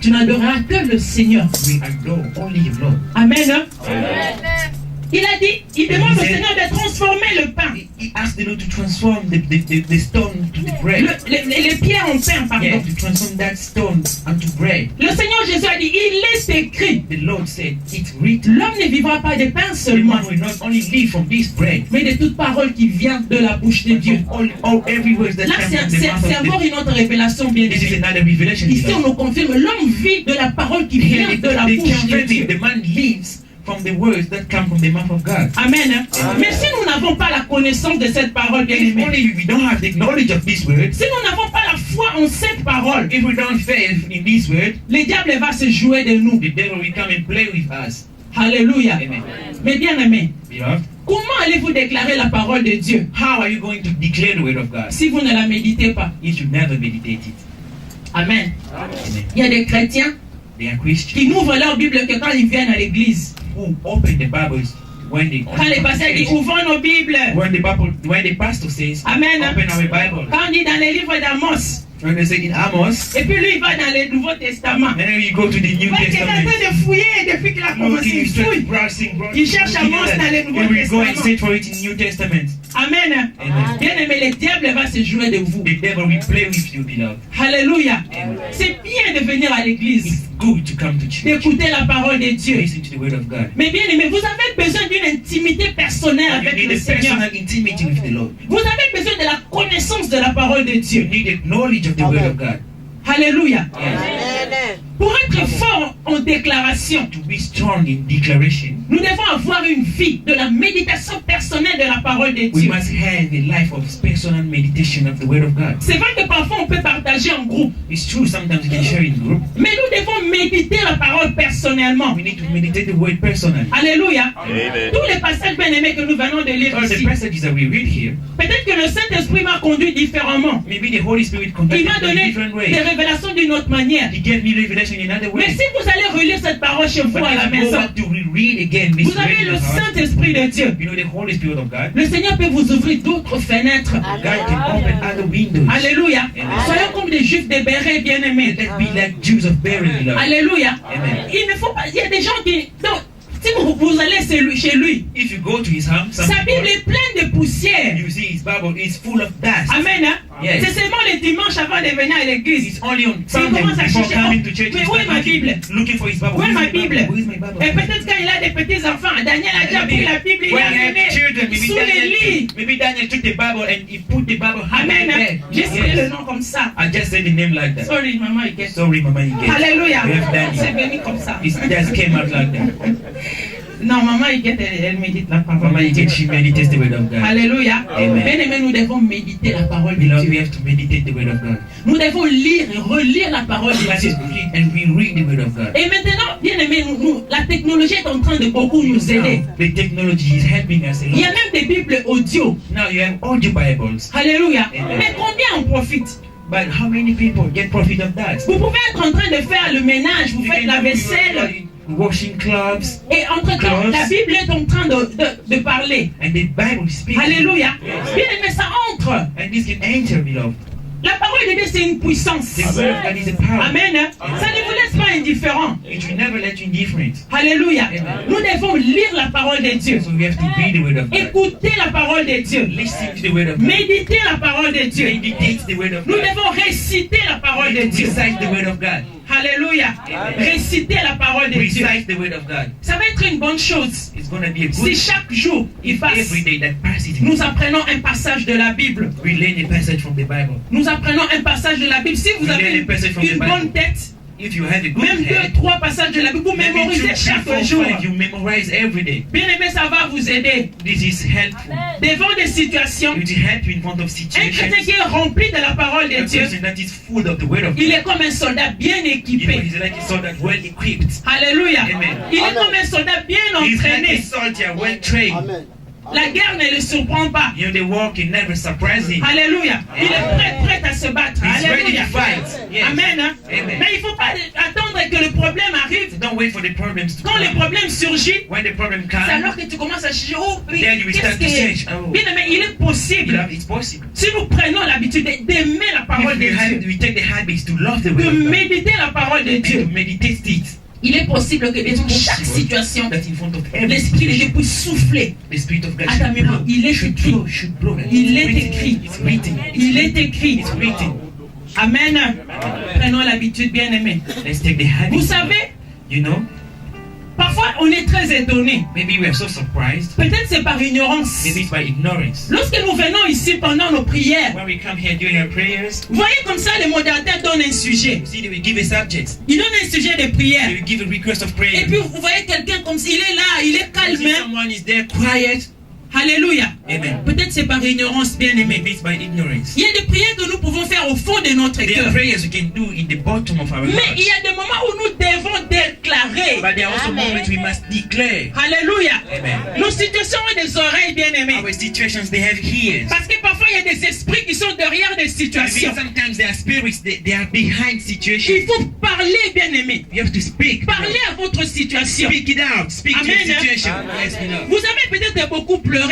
Tu n'adoreras que le Seigneur. We adore only your Lord. Amen. Hein? Il a dit, il demande au Seigneur de transformer le pain. He asked the Lord to transform the stone to bread. Les pierres en pain, You pardon. have to transform that stone unto bread. Le Seigneur Jésus a dit, il est écrit, The Lord said, it's written. l'homme ne vivra pas de pain The seulement, man will not only live from this bread, mais de toute parole qui vient de la bouche de but Dieu. from all every word that Là, comes c'est from the mouth c'est of encore the. une autre révélation bien This is aimée. another revelation. Ici, on beloved. nous confirme, l'homme vit de la parole qui vient Here de la they bouche de confirm Dieu. it. The man lives from the words that come from the mouth of God. Amen. Mais si nous n'avons pas la connaissance de cette parole, bien If aimée, only we don't have the knowledge of this word, si nous n'avons pas la foi en cette parole, if we don't faith in this word, le diable va se jouer de nous. the devil will come and play with us. Alléluia. Amen. Mais bien aimé, Beloved, comment allez-vous déclarer la parole de Dieu how are you going to declare the word of God si vous ne la méditez pas? if you never meditate it? Amen. Amen. Il y a des chrétiens They are qui Christians n'ouvrent leur Bible que quand ils viennent à l'église. who open the Bibles when they Quand les pasteurs disent ouvrons nos Bibles. when the pastor says Amen. open our Bible. Quand on dit dans les livres d'Amos. When they say in Amos, Et puis lui, il va dans le Nouveau Testament. and then you go to the New Ouais, il est en train Testament. de fouiller depuis qu'il a commencé. Looking, Il fouille. browsing, Il cherche Amos dans le Nouveau and we go and Testament. search for it in New Testament. Amen. Amen. Bien aimé, le diable va se jouer de vous. The devil will play with you, beloved. Alléluia. Amen. C'est bien de venir à l'église, It's good to come to church, d'écouter la parole de Dieu. listen to the word of God. Mais bien aimé, vous avez besoin d'une intimité personnelle You avec need le a Seigneur. personal intimacy with the Lord. Vous avez besoin de la connaissance de la parole de You Dieu. need the knowledge of the word of God. Alléluia. Yes. Pour être fort en déclaration, To be strong in declaration, nous devons avoir une vie de la méditation personnelle de la parole de we Dieu. must have a life of personal meditation of the word of God. C'est vrai que parfois on peut partager en groupe, It's true, sometimes you can share in group. mais nous devons méditer la parole personnellement. We need to meditate the word personally. Alléluia. Tous les passages bien aimés que nous venons de lire All the ici, passages that we read here, peut-être que le Saint-Esprit m'a conduit différemment. maybe the Holy Spirit Il conducted m'a me in a donné different des way. révélations d'une autre manière. He gave me revelation in another Mais way. si vous allez relire cette parole chez vous But à la if you go maison, back to read again this vous avez word in le your heart, Saint-Esprit de Dieu. you know the Holy Spirit of God, Le Seigneur peut vous ouvrir d'autres fenêtres. God can open other windows. Alléluia. Amen. Soyons comme des Juifs de Béret, bien-aimés. Let's be like Jews of Beryl, beloved. Alléluia. Amen. Il ne faut pas. Il y a des gens qui. Donc, si vous allez chez lui, If you go to his house, some sa Bible people, est pleine de poussière. you see his Bible is full of dust. Amen. Hein? Yes. C'est seulement le dimanche avant de venir à l'église. It's only on Il Sunday commence à before chercher. coming to church. Mais He's où est ma Bible? looking for his Bible. Où est Where's ma my Bible? Bible? Where's my Bible? Et peut-être quand il a des petits-enfants, Daniel a déjà pris la Bible, il When l'a you have children, mis sous le lit. maybe Daniel took the Bible and he put the Bible high Amen. in Hein? bed. J'ai cité le Yes. nom comme ça. I just said the name like that. Sorry, maman, il guette. Sorry, Mama, you get it. Alléluia. You have C'est Daniel. venu comme ça. It just came out like that. Non, maman, il guette, elle médite la parole. Mama, you get she meditates the word of God. Alléluia. Amen. Bien aimé, nous devons méditer la parole de Beloved, we Dieu. have to meditate the word of God. Nous devons lire et relire la parole We de must Dieu. read and reread the word of God. Et maintenant, bien aimé, la technologie est en train de beaucoup nous aider. The technology is helping us a Il y a lot. même des Bibles audio. Now you have audio Bibles. Alléluia. Amen. Mais combien en profitent? But how many people get profit of that? Vous pouvez être en train de faire le ménage, vous faites la vaisselle, Washing clothes, et entre-temps, la Bible est en train de parler. and the Bible speaks. Alléluia. Yes. Bien aimé, ça entre. And this can enter, beloved. La parole de Dieu, c'est une puissance. The word of God is a power. Amen. Ça ne vous laisse pas indifférent. It will never let you indifferent. Alléluia. Amen. Nous devons lire la parole de Dieu. So we have to read the word of God. Écouter la parole de Dieu. Listen to the word of God. Méditer la parole de Dieu. Meditate the word of Nous God. devons réciter la parole de Dieu. Recite the word of God. Alléluia. Réciter la parole de Dieu. Recite the word of God. Ça va être une bonne chose. It's going to be a Si good chaque jour, il passe, every day that passes. nous apprenons un passage de la Bible. We learn a passage from the Bible. Nous apprenons un passage de la Bible. Si vous avez une bonne tête, If you have a good même head, 2-3 passages de la Bible, vous maybe mémorisez 2, 3, chaque 4, jour. 5, you memorize every day. Bien aimé, ça va vous aider. This is helpful. Devant des situations, It will help you in front of un situations. chrétien qui est rempli de la parole de A Dieu, person that is full of the word of il God. est comme un soldat bien You know, équipé. he's like a soldier well equipped. Alléluia. Amen. Il est comme un soldat bien He's like a entraîné. soldier well trained. La guerre ne le surprend pas. You know, the war can never surprise him. Alléluia. Il est prêt à se battre. He's ready Alléluia. to fight. Yes. Amen. Hein? Amen. Mais il ne faut pas attendre que le problème arrive. Don't wait for the problems to Quand le come. problème surgit, When the problem c'est alors comes, que tu commences à chercher. Oh, oui, then you will qu'est-ce start to que... search. Oh, Bien aimé, il est possible, beloved, it's possible. si nous prenons l'habitude d'aimer la parole If de we, Dieu, we take the habits to love the word de of God, méditer la parole de and to Dieu, meditate it, Il est possible que devant chaque situation, that in front of every l'Esprit de Dieu situation, puisse souffler the Spirit of God à ta mémoire. Il est écrit. should blow. Il est écrit. It's written. Il est écrit. It's written. Amen. Prenons l'habitude, bien aimé. Let's take the habit. Vous savez, You know, parfois on est très étonné. maybe we are so surprised. Peut-être c'est par ignorance. Maybe it's by ignorance. Lorsque nous venons ici pendant nos prières, When we come here during our prayers, vous voyez comme ça, le modérateur donne un sujet. you see that we give a subject. Il donne un sujet de prière. We give a request of Et prayer. puis vous voyez quelqu'un comme s'il est là, il est You calme. see someone is there quiet. Alléluia. Amen. Peut-être c'est par ignorance, bien aimé. Maybe it's by ignorance. Il y a des prières que nous pouvons faire au fond de notre There cœur. are prayers we can do in the bottom of our Mais il y hearts. a des moments où nous devons déclarer. But there are also moments we must declare. Alléluia. Amen. Nos situations ont des oreilles, bien aimées. Our situations, they have ears. Parce que parfois il y a des esprits qui sont derrière des Maybe situations. sometimes there are spirits, they are behind Il situations. faut parler, bien aimé. You have to speak. Parlez à votre situation. Speak it out. Speak to Amen. your situation. Yes, you know. Vous avez peut-être beaucoup pleuré.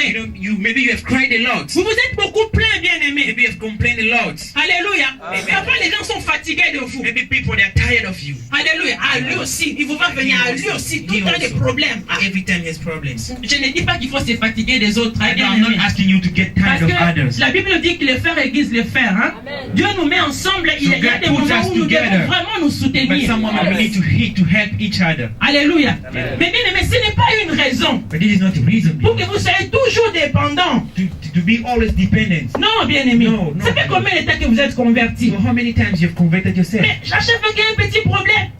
Maybe you have cried a lot. Vous vous êtes beaucoup plaint, bien aimé. Maybe you have complained a lot. Alléluia. Parfois les gens sont fatigués de vous. Maybe people, they are tired of you. Alléluia. À lui aussi. Il vous va venir à lui aussi. Tout le temps des problèmes. Ah, Every time he has problems. je ne dis pas qu'il faut se fatiguer des autres. Hein, bien I'm not aimé. asking you to get Parce tired of que others. la Bible dit que le fer aiguise le fer. Hein? Dieu nous met ensemble. Il y a God des puts moments us où nous devons together. vraiment nous But soutenir. someone we need to help each other. Alléluia. Mais bien aimé, ce n'est pas une raison But this is not a reason pour que vous soyez toujours dépendant. to be always dependent. Non, bien aimé. No, no. Ça fait combien de temps que vous êtes converti? So how many times you've converted yourself? Mais à chaque fois qu'il y a un petit problème,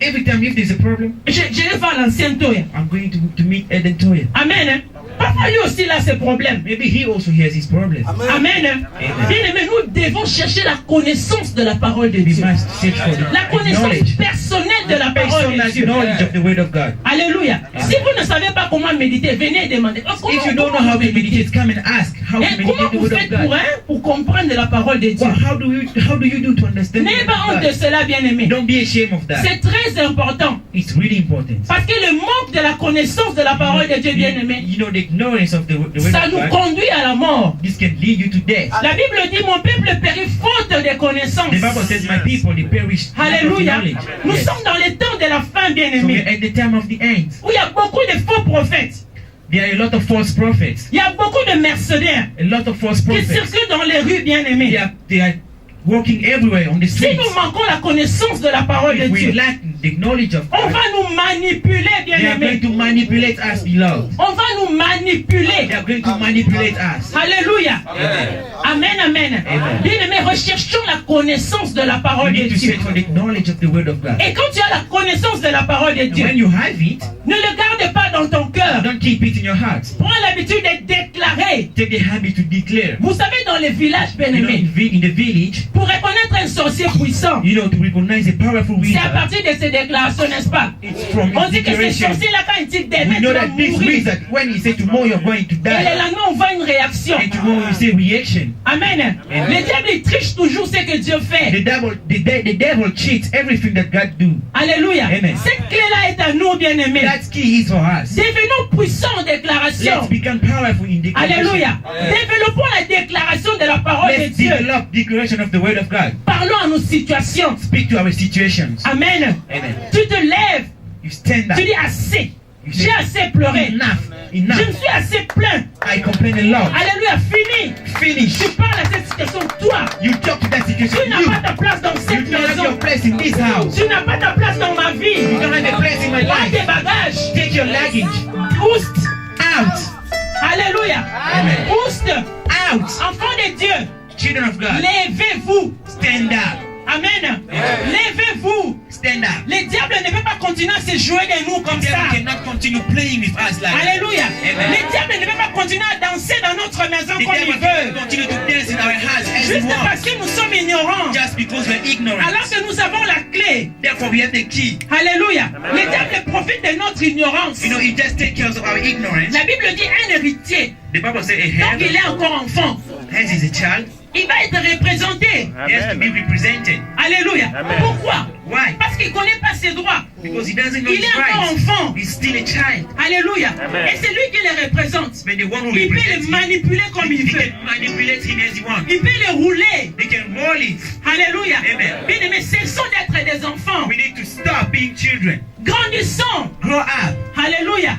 Every time if there's a problem, je vais voir l'ancien Toya. I'm going to meet Eden Toya. Amen. Hein? Parfois lui aussi il a ses problèmes. Maybe he also has his problems. Amen. Hein? Bien aimé, nous devons chercher la connaissance de la parole de We Dieu. must search for La the connaissance knowledge. personnelle de la parole de Personal Dieu. knowledge of the word of God. Alléluia. Si vous ne savez pas comment méditer, venez demander. Oh, comment, If you don't know comment how to méditer? meditate, come and ask how to Et comment meditate the vous word of faites God. pour comprendre la parole de Dieu? Well, how do you do to understand the N'ayez word pas honte of de God? cela, bien aimé. Don't be ashamed of that. C'est très important. It's really important. Parce que le manque de la connaissance de la parole de Dieu, bien aimé, You know the ignorance of the word ça of nous God. conduit à la mort. This can lead you to death. La Bible dit, mon peuple périt faute de connaissance. The Bible says, "My people they perish for lack of Alléluia. knowledge." Nous Yes. sommes dans les temps de la fin, bien So we're aimé, at the time of the end. où il y a beaucoup de faux prophètes. There are a lot of false prophets. Il y a beaucoup de mercenaires A lot of false qui prophets. circulent dans les rues, bien aimé. They are walking everywhere on the Si streets. nous manquons la connaissance de la parole de If we Dieu, lack the knowledge of on God, va nous manipuler, bien they are going aimé. to manipulate us, beloved. On va nous manipuler. They are going to manipulate us. Alléluia. Amen, amen. Amen. Bien aimé, recherchons la connaissance de la We parole de need to Dieu. search for the knowledge of the word of God. Et quand tu as la connaissance de la parole de And Dieu, when you have it, ne le garde pas dans ton cœur. don't keep it in your heart. Prends l'habitude de déclarer. Take the habit to declare. Vous savez, dans les villages, bien You know, aimé, in the village, pour reconnaître un sorcier puissant, you know, to recognize a powerful c'est à wizard, partir de ces déclarations, n'est-ce pas? it's from On his dit que ce declaration. sorcier-là, quand il dit We demain, tu know vas that this mourir. wizard, when he said tomorrow you're going to Et le die, lendemain, on voit une réaction. and tomorrow you say reaction. Amen. Le diable, il triche toujours ce que Dieu fait. The devil cheats everything that God do. Alléluia. Amen. Cette clé-là est à nous, bien-aimés. That key is for us. Devenons puissants en déclaration. Let's become powerful in declaration. Alléluia. Développons la déclaration de la parole de Let's Dieu. develop declaration of the word of God. Parlons à nos situations. Speak to our situations. Amen. Amen. Tu te lèves. You stand up. Tu dis assez. J'ai assez pleuré. Enough. Je me Enough. suis assez plaint. I complain a lot. Alléluia. Fini. Finish. Tu parles à cette situation. Toi, You talk to that situation. tu n'as You. pas ta place dans You cette don't have your maison. place in this house. Tu n'as pas ta place dans ma You vie. don't have a place in my Prends life. tes bagages. Take your luggage Oust. out. Alléluia. Amen. Oust. Out. Enfants de Dieu, Children of God. levez-vous. Stand up. Amen. Levez-vous. Stand up. Le diable ne peut pas continuer à se jouer de nous comme The ça. devil cannot continue playing with us like that. Alléluia. Amen. Le diable ne peut pas continuer à danser dans notre maison The comme il devil cannot veut. continue to dance in our house as he Juste wants. parce que nous sommes ignorants. Just because we're ignorant. Alors que nous avons la clé. Therefore, we have the key. Alléluia. Le diable profite de notre ignorance. You know, he just takes care of our ignorance. La Bible dit un héritier. The Bible says a Donc il hand, est encore enfant. hands is a child. il va être représenté. He has to be represented. Alléluia. Amen. Pourquoi? Why? Parce qu'il ne connaît pas ses droits. Because he doesn't know Il his est encore rights. enfant. He's still a child. Alléluia. Amen. Et c'est lui qui les représente. But the one who Il peut represents les him, manipuler comme il he veut. can manipulate him as he wants. Il peut les rouler. He can roll it. Alléluia. Amen. Bien aimé, cessons d'être des enfants. We need to stop being children. Grandissons. Grow up. Alléluia.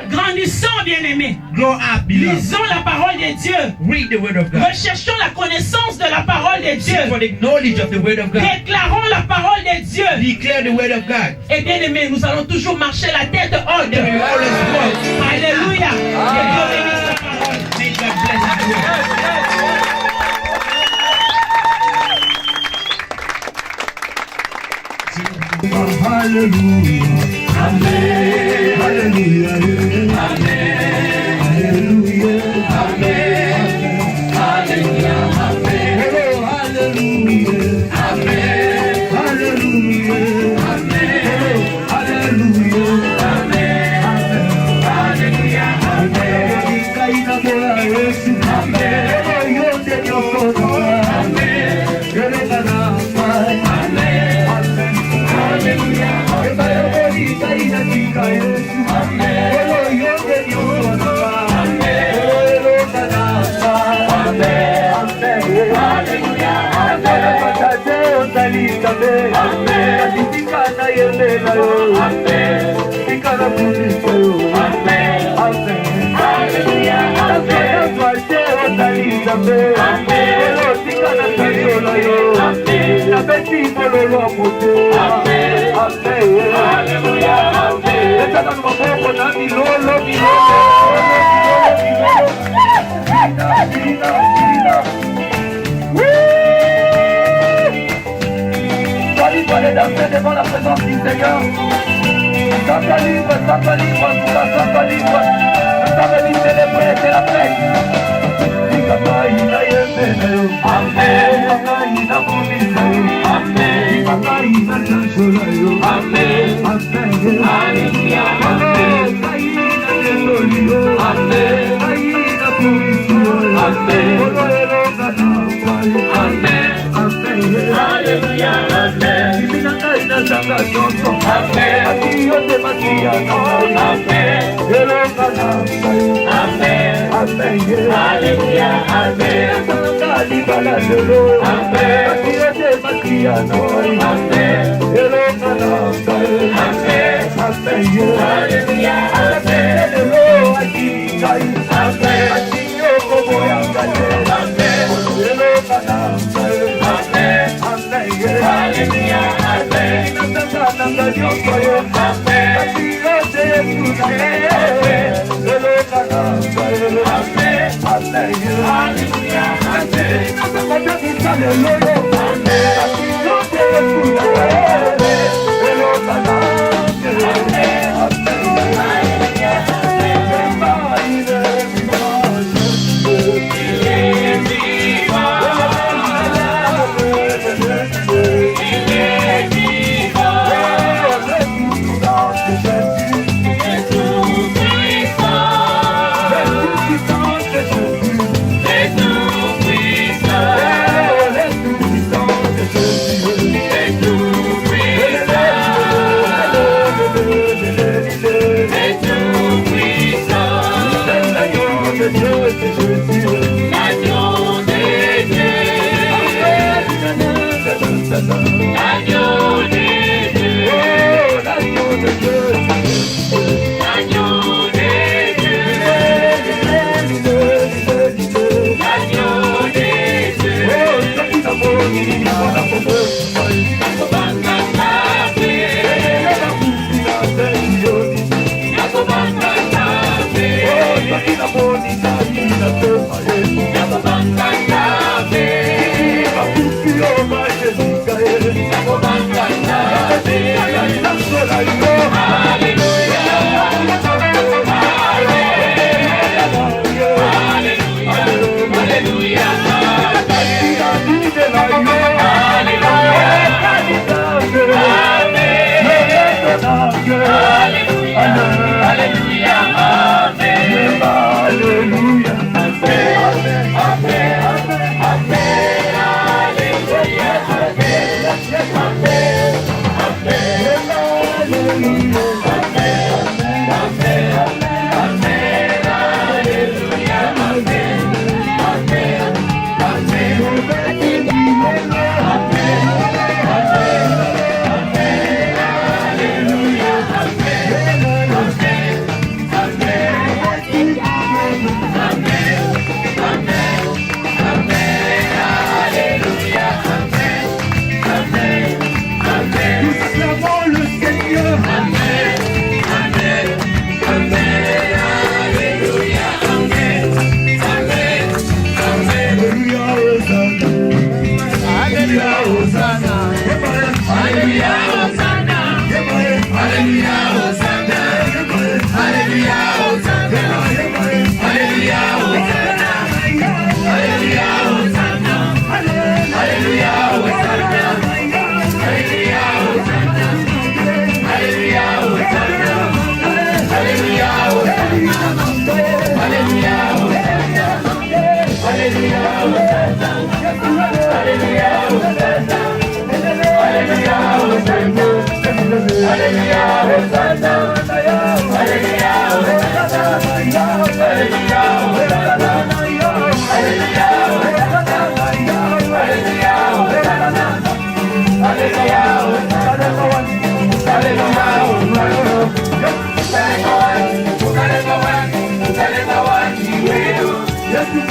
Grandissons, bien-aimés. Grow up, beloved. Lisons la parole de Dieu. Read the word of God. Recherchons la connaissance de la parole de Seek for Dieu. the knowledge of the word of God. Déclarons la parole de Dieu. Declare the word of God. Et bien aimé, nous allons toujours marcher la tête haute. Then we will always walk. Alléluia. Que Dieu bénisse sa parole. May God bless his word. Hallelujah. Amen. Hallelujah. Amen. Hallelujah. Amen. Hallelujah. Amen. Hello, hallelujah. Amen. Hallelujah. Amen. Hallelujah. Amen. Hallelujah. Amen. Kaina bola Yesu. Amen. Hello, yonde nyokono. Amen. Hello, kana. Amen. Hallelujah. Sois danser devant la présence du Seigneur. Sois libre, sois libre, sois libre. Nous sommes venus célébrer, c'est la fête. Amen. Amen. Amen. Alléluia. Amen. Alléluia. Jésus,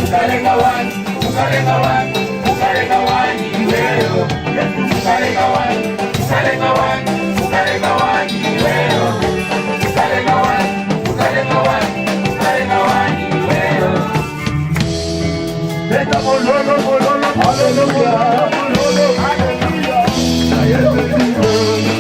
ukalenga wani, ukalenga wani, ukalenga wani wewe. Yesu ukalenga wani, ukalenga wani, ukalenga wani wewe. Ukalenga wani, ukalenga wani, ukalenga wani wewe. Leta mololo, mololo, hallelujah, mololo, hallelujah. Na Yesu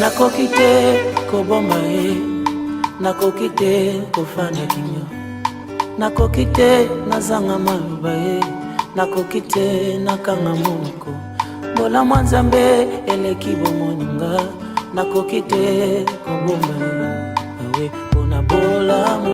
nakoki te koboma ye, nakoki te kofanya kinyo, nakoki te nazanga maloba ye, nakoki te nakanga monoko. Bola mwa Nzambe eleki bomoninga, nakoki te koboma ye, awe pona bola